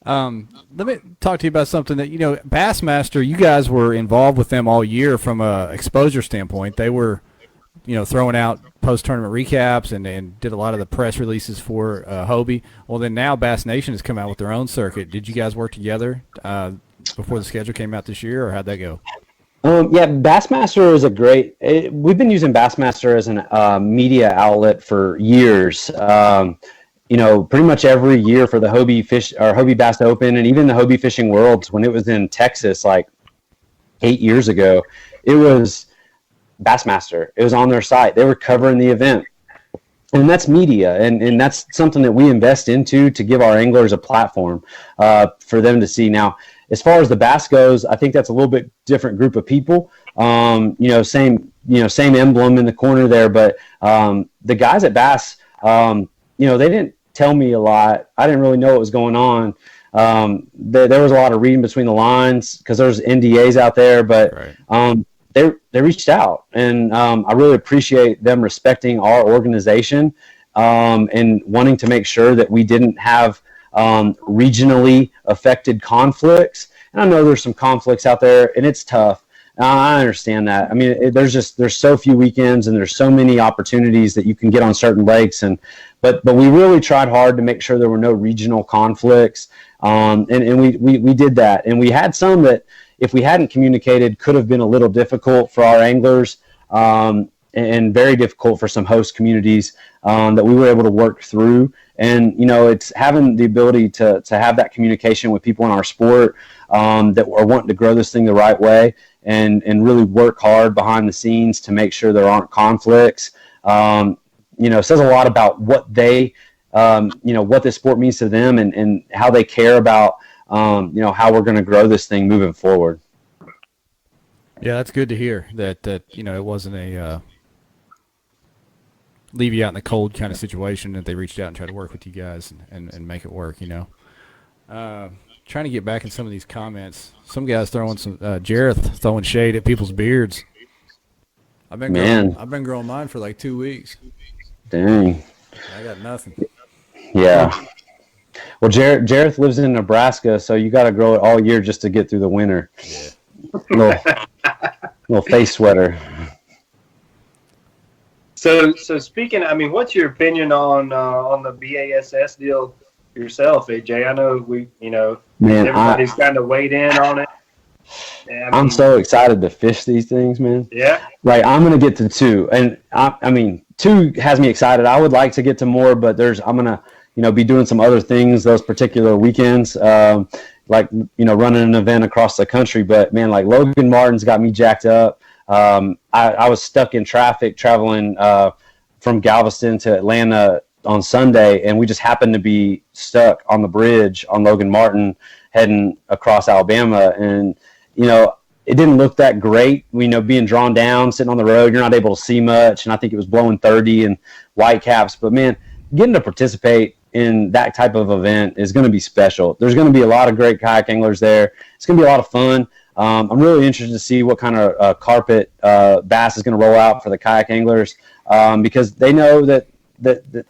Let me talk to you about something that, Bassmaster, you guys were involved with them all year from a exposure standpoint. They were, throwing out post-tournament recaps and did a lot of the press releases for Hobie. Well, then now Bass Nation has come out with their own circuit. Did you guys work together before the schedule came out this year, or how'd that go? Yeah, Bassmaster is we've been using Bassmaster as a media outlet for years. Pretty much every year for the Hobie Bass Open, and even the Hobie Fishing Worlds when it was in Texas like 8 years ago, it was Bassmaster. It was on their site. They were covering the event. And that's media, and that's something that we invest into to give our anglers a platform for them to see. Now, as far as the bass goes, I think that's a little bit different group of people. Same emblem in the corner there, but the guys at Bass, they didn't tell me a lot. I didn't really know what was going on. There was a lot of reading between the lines because there's NDAs out there, but right. They reached out, and I really appreciate them respecting our organization and wanting to make sure that we didn't have regionally affected conflicts. And I know there's some conflicts out there, and it's tough. I understand that. I mean, there's so few weekends, and there's so many opportunities that you can get on certain lakes, but we really tried hard to make sure there were no regional conflicts, and we did that, and we had some that, if we hadn't communicated, could have been a little difficult for our anglers, and very difficult for some host communities that we were able to work through. And it's having the ability to have that communication with people in our sport that are wanting to grow this thing the right way and really work hard behind the scenes to make sure there aren't conflicts. Says a lot about what they, what this sport means to them, and how they care about how we're going to grow this thing moving forward. Yeah, that's good to hear that it wasn't a leave you out in the cold kind of situation, that they reached out and tried to work with you guys and make it work. Trying to get back in some of these comments. Some guys throwing Jareth throwing shade at people's beards. I've been growing mine for like 2 weeks. Dang. I got nothing. Yeah. Well, Jareth lives in Nebraska, so you got to grow it all year just to get through the winter. Yeah. Little face sweater. So speaking, what's your opinion on the BASS deal yourself, AJ? I know everybody's kind of weighed in on it. I'm so excited to fish these things, man. Yeah. Like, I'm gonna get to 2, and I mean 2 has me excited. I would like to get to more, but I'm gonna be doing some other things those particular weekends, like running an event across the country. But man, like, Logan Martin's got me jacked up. I was stuck in traffic traveling from Galveston to Atlanta on Sunday, and we just happened to be stuck on the bridge on Logan Martin heading across Alabama, and it didn't look that great. Being drawn down, sitting on the road, you're not able to see much, and I think it was blowing 30 and white caps. But man, getting to participate in that type of event is going to be special. There's going to be a lot of great kayak anglers there. It's going to be a lot of fun. I'm really interested to see what kind of carpet bass is going to roll out for the kayak anglers, because they know that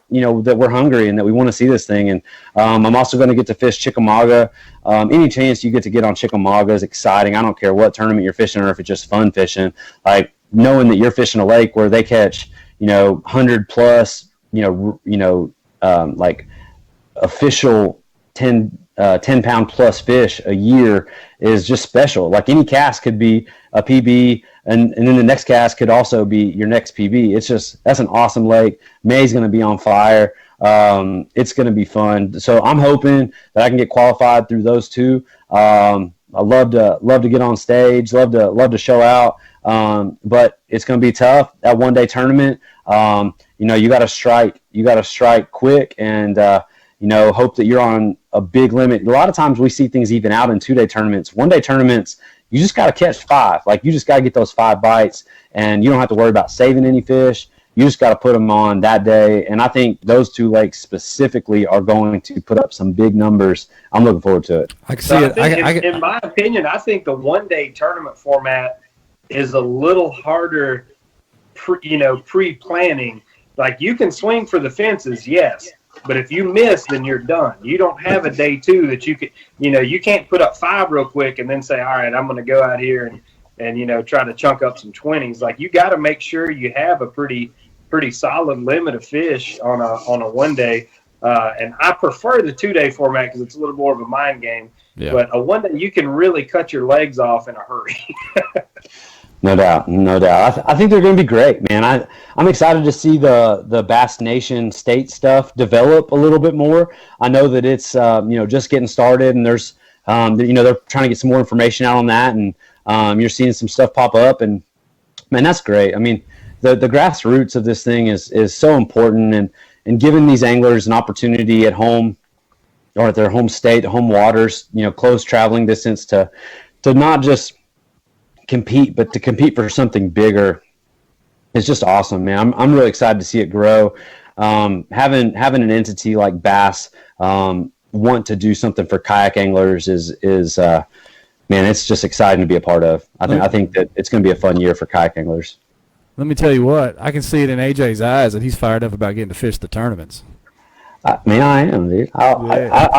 we're hungry and that we want to see this thing. And I'm also going to get to fish Chickamauga. Any chance you get to get on Chickamauga is exciting. I don't care what tournament you're fishing or if it's just fun fishing. Like, knowing that you're fishing a lake where they catch 100 plus like official 10-pound plus fish a year is just special. Like any cast could be a PB, and then the next cast could also be your next PB. That's an awesome lake. May's going to be on fire. It's going to be fun. So I'm hoping that I can get qualified through those two. I love to get on stage, love to show out. But it's going to be tough. That 1-day tournament, you got to strike quick, and hope that you're on a big limit. A lot of times we see things even out in 2-day tournaments. 1-day tournaments, you just got to catch 5. Like, you just got to get those 5 bites, and you don't have to worry about saving any fish. You just got to put them on that day. And I think those 2 lakes specifically are going to put up some big numbers. I'm looking forward to it. I can see it. In my opinion, I think the 1-day tournament format is a little harder, pre-planning. Like, you can swing for the fences, yes. But if you miss, then you're done. You don't have a day 2 that you could, you can't put up 5 real quick and then say, all right, I'm going to go out here and try to chunk up some 20s. Like, you got to make sure you have a pretty solid limit of fish on a 1 day. And I prefer the 2-day format because it's a little more of a mind game. Yeah. But a 1 day, you can really cut your legs off in a hurry. No doubt. I think they're going to be great, man. I'm excited to see the Bass Nation state stuff develop a little bit more. I know that it's just getting started, and there's they're trying to get some more information out on that, and you're seeing some stuff pop up, and man, that's great. I mean, the grassroots of this thing is so important, and giving these anglers an opportunity at home or at their home state, home waters, close traveling distance to not just compete, but to compete for something bigger. It's just awesome, man. I'm really excited to see it grow. Having an entity like Bass want to do something for kayak anglers is man, it's just exciting to be a part of. I think that it's going to be a fun year for kayak anglers. Let me tell you what, I can see it in AJ's eyes that he's fired up about getting to fish the tournaments. I am, dude. I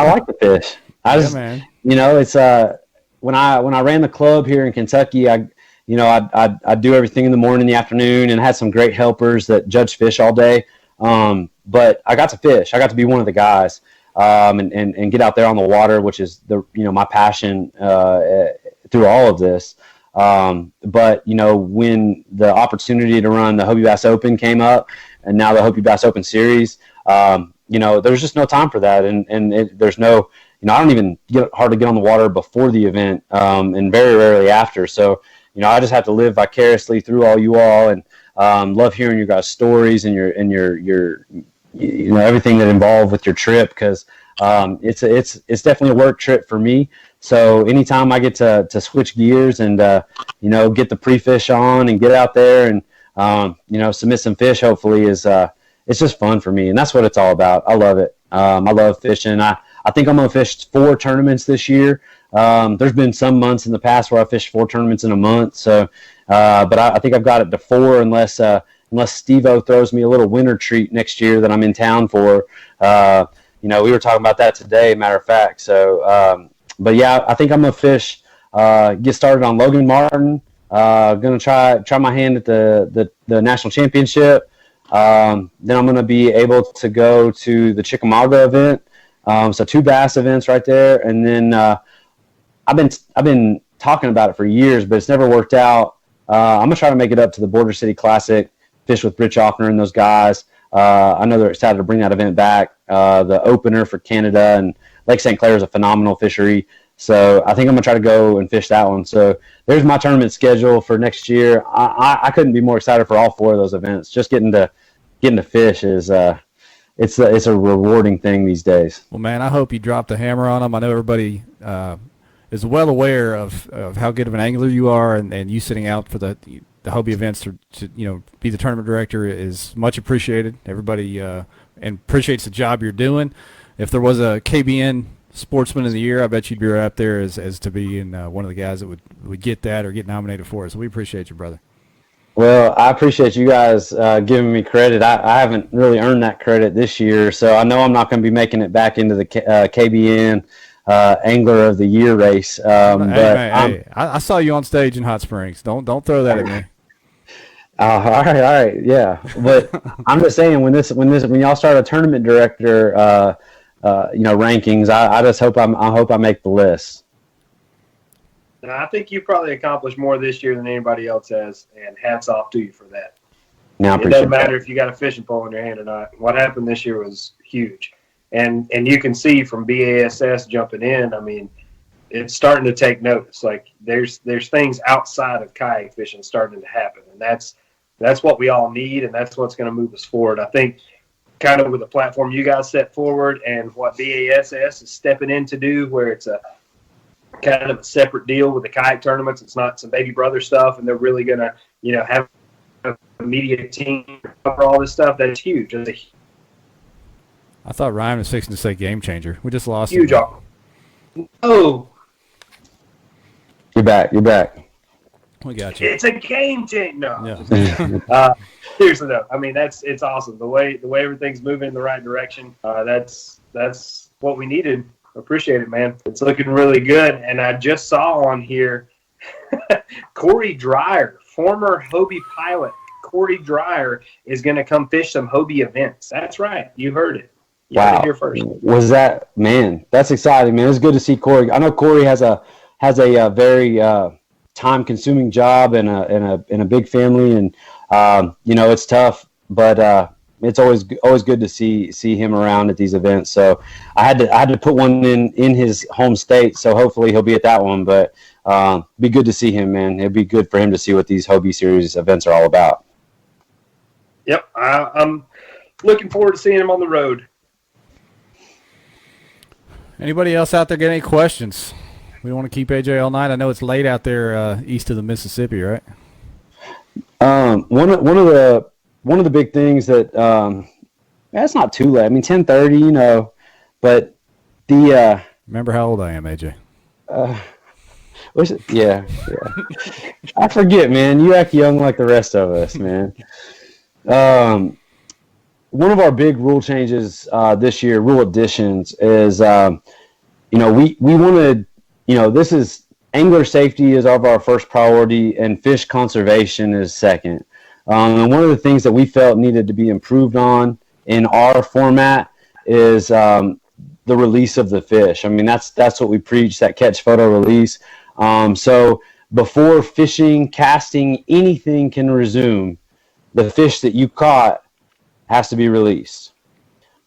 like to fish. Man. It's when I ran the club here in Kentucky, I'd do everything in the morning, in the afternoon, and had some great helpers that judged fish all day. But I got to fish. I got to be one of the guys, and get out there on the water, which is my passion through all of this. But when the opportunity to run the Hobie Bass Open came up, and now the Hobie Bass Open Series, there's just no time for that, and there's no. I don't even hardly get on the water before the event, and very rarely after. So, I just have to live vicariously through all you all, and love hearing your guys' stories and your everything that involved with your trip, because it's definitely a work trip for me. So anytime I get to switch gears and get the pre-fish on and get out there and submit some fish, hopefully it's just fun for me, and that's what it's all about. I love it. I love fishing. I think I'm going to fish 4 tournaments this year. There's been some months in the past where I fished 4 tournaments in a month. So, but I think I've got it to 4 unless Steve-O throws me a little winter treat next year that I'm in town for. We were talking about that today, matter of fact. So, but yeah, I think I'm going to fish, get started on Logan Martin. Going to try my hand at the national championship. Then I'm going to be able to go to the Chickamauga event. So 2 bass events right there, and then I've been talking about it for years, but it's never worked out. I'm gonna try to make it up to the Border City Classic, fish with Rich Offner and those guys. I know they're excited to bring that event back. The opener for Canada, and Lake St. Clair is a phenomenal fishery, so I think I'm gonna try to go and fish that one. So there's my tournament schedule for next year. I couldn't be more excited for all 4 of those events. Just getting to fish is. It's a rewarding thing these days. Well, man, I hope you drop the hammer on them. I know everybody is well aware of how good of an angler you are, and you sitting out for the Hobie events to be the tournament director is much appreciated. Everybody and appreciates the job you're doing. If there was a KBN Sportsman of the Year, I bet you'd be right up there as to being one of the guys that would get that or get nominated for it. So we appreciate you, brother. Well, I appreciate you guys giving me credit. I haven't really earned that credit this year, so I know I'm not going to be making it back into the KBN Angler of the Year race. Hey, I saw you on stage in Hot Springs. Don't throw that at me. All right, yeah. But I'm just saying, when y'all start a tournament director rankings. I just hope I make the list. Now, I think you probably accomplished more this year than anybody else has, and hats off to you for that. Yeah, it doesn't matter if you got a fishing pole in your hand or not. What happened this year was huge. And you can see from BASS jumping in, I mean, it's starting to take notice. Like there's things outside of kayak fishing starting to happen, and that's what we all need, and that's what's going to move us forward. I think kind of with the platform you guys set forward and what BASS is stepping in to do, where it's a kind of a separate deal with the kayak tournaments. It's not some baby brother stuff, and they're really going to, have a media team cover all this stuff. That's huge. I thought Ryan was fixing to say game changer. We just lost huge. him. Oh, you're back. We got you. It's a game changer. No. Yeah. Seriously though, I mean it's awesome the way everything's moving in the right direction. That's what we needed. Appreciate it, man. It's looking really good. And I just saw on here Corey Dreyer, former Hobie pilot. Corey Dreyer is going to come fish some Hobie events. That's right. You heard it. You heard it here first. Was that, man? That's exciting, man. It's good to see Corey. I know Corey has a very time-consuming job and a big family, and it's tough, but it's always good to see him around at these events. So I had to put one in his home state, so hopefully he'll be at that one. But be good to see him, man. It'd be good for him to see what these Hobie Series events are all about. Yep, I'm looking forward to seeing him on the road. Anybody else out there get any questions? We don't want to keep AJ all night. I know it's late out there east of the Mississippi, right? One of the big things that it's not too late. I mean, 10:30, but the remember how old I am, AJ? Yeah. I forget, man. You act young like the rest of us, man. One of our big rule changes this year, rule additions, is we wanted, this is angler safety is our first priority, and fish conservation is second. And one of the things that we felt needed to be improved on in our format is the release of the fish. I mean, that's what we preach, that catch, photo, release. So before fishing, casting, anything can resume, the fish that you caught has to be released.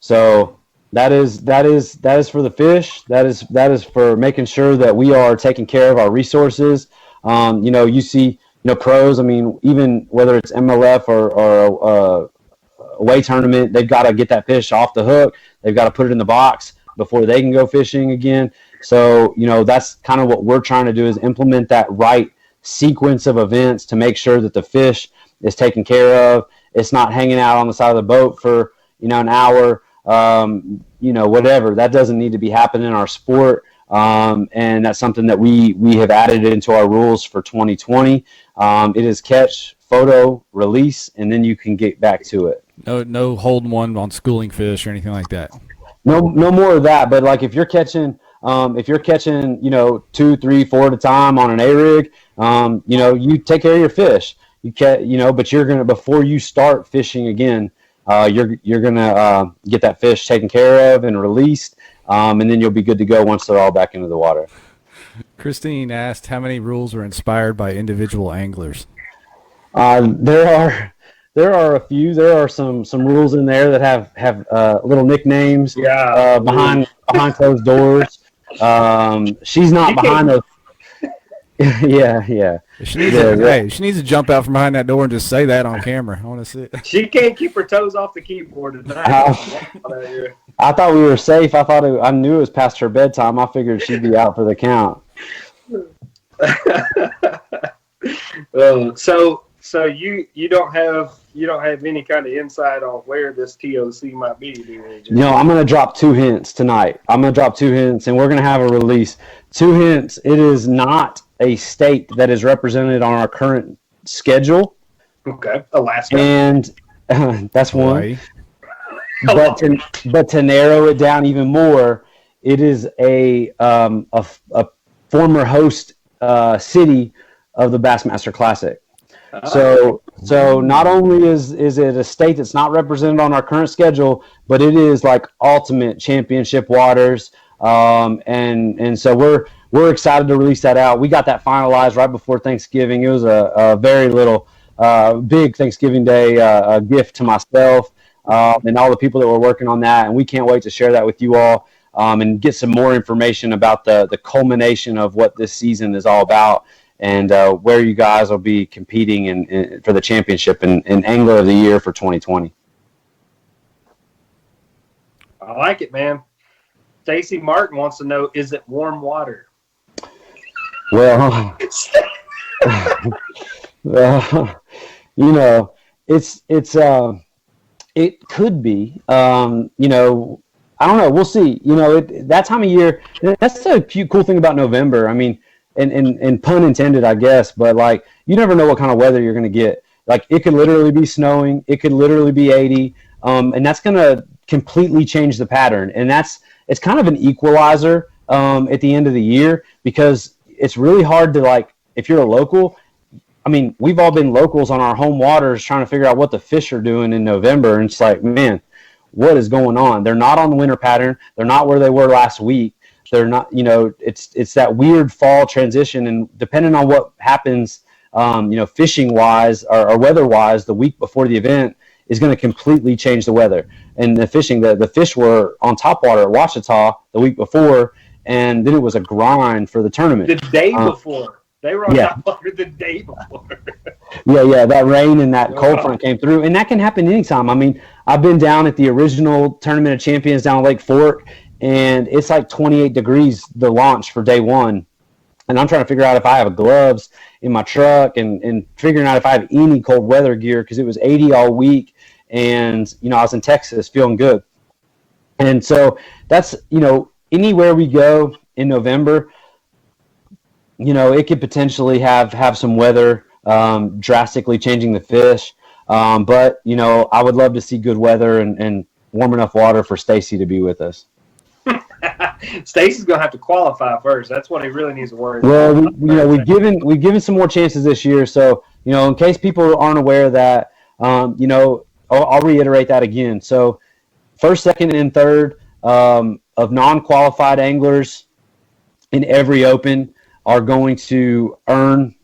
So that is for the fish. That is for making sure that we are taking care of our resources. You see, pros, I mean, even whether it's MLF or a away tournament, they've got to get that fish off the hook. They've got to put it in the box before they can go fishing again. So, that's kind of what we're trying to do, is implement that right sequence of events to make sure that the fish is taken care of. It's not hanging out on the side of the boat for, an hour, whatever. That doesn't need to be happening in our sport. And that's something that we have added into our rules for 2020. It is catch, photo, release, and then you can get back to it. No holding one on schooling fish or anything like that. No more of that. But like if you're catching, 2, 3, 4 at a time on an A-rig, you take care of your fish. But you're gonna, before you start fishing again, you're gonna get that fish taken care of and released, and then you'll be good to go once they're all back into the water. Christine asked how many rules are inspired by individual anglers. There are a few. There are some rules in there that have little nicknames. Behind closed doors. She's not behind those. Yeah. She needs to jump out from behind that door and just say that on camera. I want to see it. She can't keep her toes off the keyboard tonight. I thought we were safe. I knew it was past her bedtime. I figured she'd be out for the count. So you don't have any kind of insight on where this TOC might be, do you? No, I'm going to drop 2 hints tonight. I'm going to drop 2 hints, and we're going to have a release. 2 hints. It is not a state that is represented on our current schedule. Okay, Alaska. And that's one. But to narrow it down even more, it is a former host city of the Bassmaster Classic. So not only is it a state that's not represented on our current schedule, but it is like ultimate championship waters. And so we're excited to release that out. We got that finalized right before Thanksgiving. It was a very little big Thanksgiving Day a gift to myself and all the people that were working on that. And we can't wait to share that with you all and get some more information about the culmination of what this season is all about and where you guys will be competing in for the championship and Angler of the Year for 2020. I like it, man. Stacy Martin wants to know, is it warm water? Well, you know, it could be. You know, I don't know. We'll see. You know, that time of year. That's a cool thing about November. I mean, and pun intended, I guess. But like, you never know what kind of weather you're going to get. Like, it could literally be snowing. It could literally be 80, and that's going to completely change the pattern. And it's kind of an equalizer at the end of the year because it's really hard to, like, if you're a local. I mean, we've all been locals on our home waters trying to figure out what the fish are doing in November. And it's like, man, what is going on? They're not on the winter pattern. They're not where they were last week. They're not, you know, it's that weird fall transition. And depending on what happens, you know, fishing wise or weather wise, the week before the event is going to completely change the weather. And the fishing, the fish were on topwater at Ouachita the week before, and then it was a grind for the tournament. The day before. They were on top water the day before. Yeah, that rain and that cold front came through. And that can happen anytime. I mean, I've been down at the original Tournament of Champions down Lake Fork, and it's like 28 degrees the launch for day one. And I'm trying to figure out if I have gloves in my truck and figuring out if I have any cold weather gear because it was 80 all week. And, you know, I was in Texas feeling good. And so that's, you know, anywhere we go in November, you know, it could potentially have some weather drastically changing the fish. But, you know, I would love to see good weather and warm enough water for Stacy to be with us. Stacy's going to have to qualify first. That's what he really needs to worry about. Well, we've given some more chances this year. So, you know, in case people aren't aware of that, you know, I'll reiterate that again. So first, second, and third of non-qualified anglers in every open are going to earn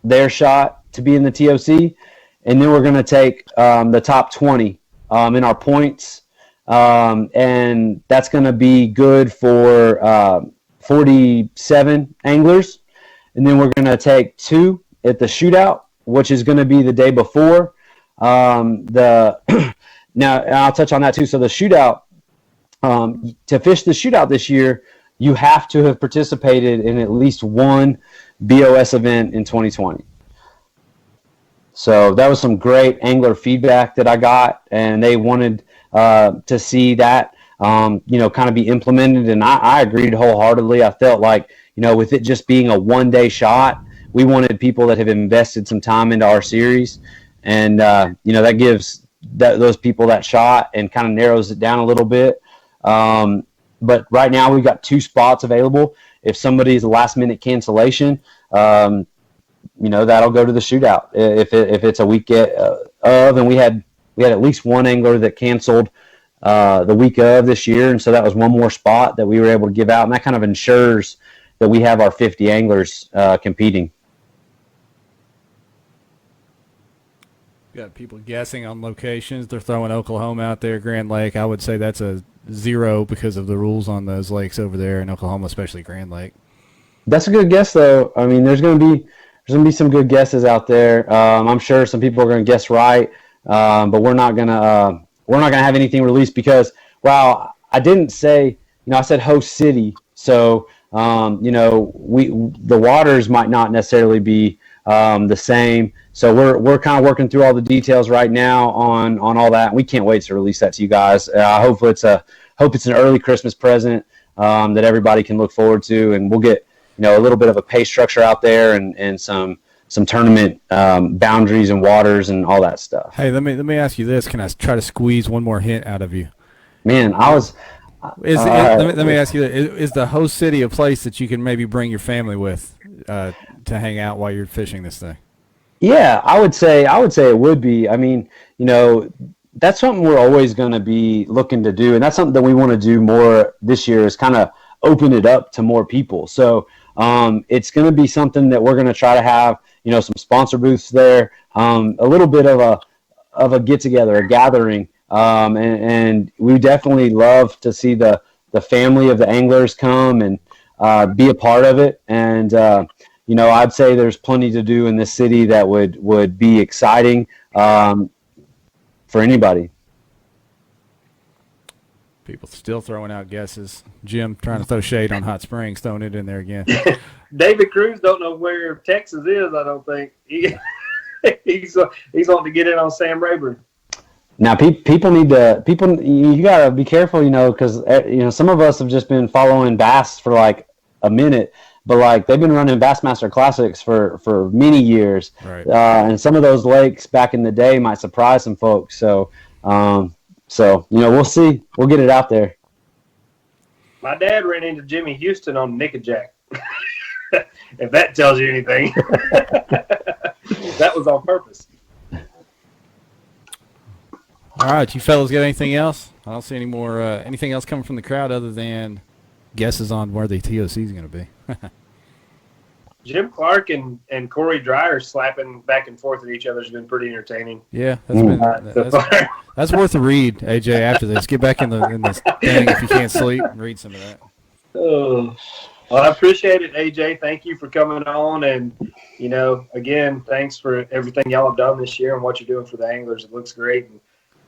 their shot to be in the TOC. And then we're going to take the top 20 in our points. And that's going to be good for 47 anglers. And then we're going to take 2 at the shootout, which is going to be the day before. Now, I'll touch on that too. So the shootout, to fish the shootout this year, you have to have participated in at least one BOS event in 2020. So that was some great angler feedback that I got, and they wanted to see that, you know, kind of be implemented. And I agreed wholeheartedly. I felt like, you know, with it just being a one-day shot, we wanted people that have invested some time into our series. And, you know, that gives those people that shot and kind of narrows it down a little bit. But right now we've got 2 spots available. If somebody's a last-minute cancellation, you know, that'll go to the shootout. If it's a week of, and we had at least one angler that canceled the week of this year, and so that was one more spot that we were able to give out, and that kind of ensures that we have our 50 anglers competing. Got people guessing on locations. They're throwing Oklahoma out there, Grand Lake. I would say that's a 0 because of the rules on those lakes over there in Oklahoma, especially Grand Lake. That's a good guess, though. I mean, there's going to be some good guesses out there. I'm sure some people are going to guess right, but we're not going to have anything released because, wow, I didn't say, you know, I said host city, so you know, the waters might not necessarily be the same. So we're kind of working through all the details right now on all that. We can't wait to release that to you guys. Hopefully it's an early Christmas present that everybody can look forward to, and we'll get, you know, a little bit of a pay structure out there and some tournament boundaries and waters and all that stuff. Hey, let me ask you this: can I try to squeeze one more hint out of you? Man, let me ask you this: is the host city a place that you can maybe bring your family with to hang out while you're fishing this thing? Yeah, I would say it would be. I mean, that's something we're always going to be looking to do, and that's something that we want to do more this year is kind of open it up to more people. So it's going to be something that we're going to try to have, some sponsor booths there, a little bit of a get together, a gathering, and we definitely love to see the family of the anglers come and be a part of it. And I'd say there's plenty to do in this city that would be exciting for anybody. People still throwing out guesses. Jim trying to throw shade on Hot Springs, throwing it in there again. David Cruz don't know where Texas is. I don't think he's wanting to get in on Sam Rayburn. Now, people need to you gotta be careful, because some of us have just been following bass for like a minute, but like they've been running Bassmaster Classics for many years, right. And some of those lakes back in the day might surprise some folks. So, we'll see. We'll get it out there. My dad ran into Jimmy Houston on Nickajack. If that tells you anything, that was on purpose. All right, you fellas got anything else? I don't see any more anything else coming from the crowd other than guesses on where the TOC is going to be. Jim Clark and Corey Dreyer slapping back and forth at each other has been pretty entertaining. Yeah, that's worth a read, AJ. After this, get back in this thing if you can't sleep and read some of that. Oh, well, I appreciate it, AJ. Thank you for coming on, and again, thanks for everything y'all have done this year and what you're doing for the anglers. It looks great, and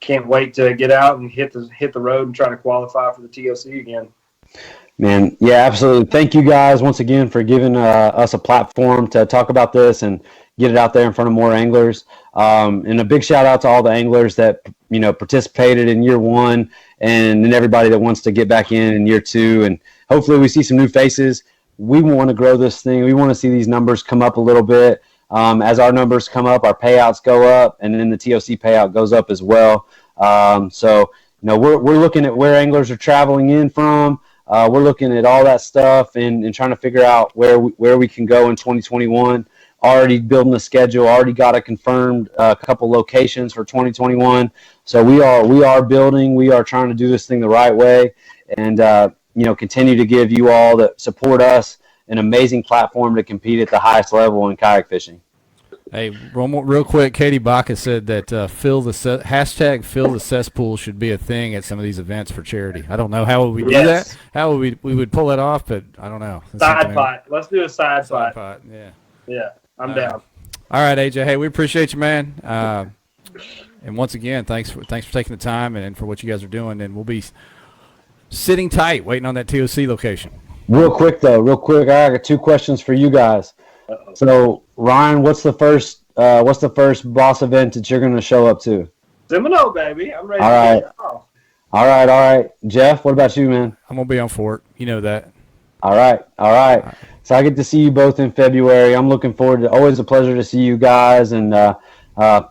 can't wait to get out and hit the road and try to qualify for the TOC again. Man, yeah, absolutely. Thank you guys once again for giving us a platform to talk about this and get it out there in front of more anglers. And a big shout out to all the anglers that participated in year one, and then everybody that wants to get back in year two. And hopefully we see some new faces. We want to grow this thing. We want to see these numbers come up a little bit. As our numbers come up, our payouts go up, and then the TOC payout goes up as well. So we're looking at where anglers are traveling in from. We're looking at all that stuff and trying to figure out where we can go in 2021. Already building a schedule. Already got a confirmed couple locations for 2021. So we are building. We are trying to do this thing the right way, and continue to give you all that support us an amazing platform to compete at the highest level in kayak fishing. Hey, real quick, Katie Baca said that fill the cesspool should be a thing at some of these events for charity. I don't know how would we do that. How would we would pull that off, but I don't know. Side pot. Let's do a side pot. Yeah, I'm down. All right, AJ. Hey, we appreciate you, man. And once again, thanks for taking the time and for what you guys are doing. And we'll be sitting tight, waiting on that TOC location. Real quick, I got two questions for you guys. Uh-oh. So, Ryan, what's the first boss event that you're going to show up to? Seminole, baby. I'm ready to get off. All right. Jeff, what about you, man? I'm going to be on Fort. You know that. All right. So I get to see you both in February. I'm looking forward to always a pleasure to see you guys, and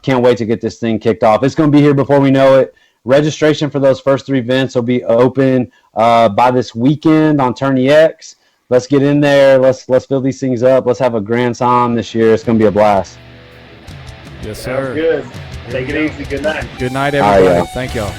can't wait to get this thing kicked off. It's going to be here before we know it. Registration for those first three events will be open by this weekend on Tourneyx. Let's get in there. Let's fill these things up. Let's have a grand time this year. It's going to be a blast. Yes, sir. Sounds good. Take it easy. Good night. Good night, everybody. Thank y'all.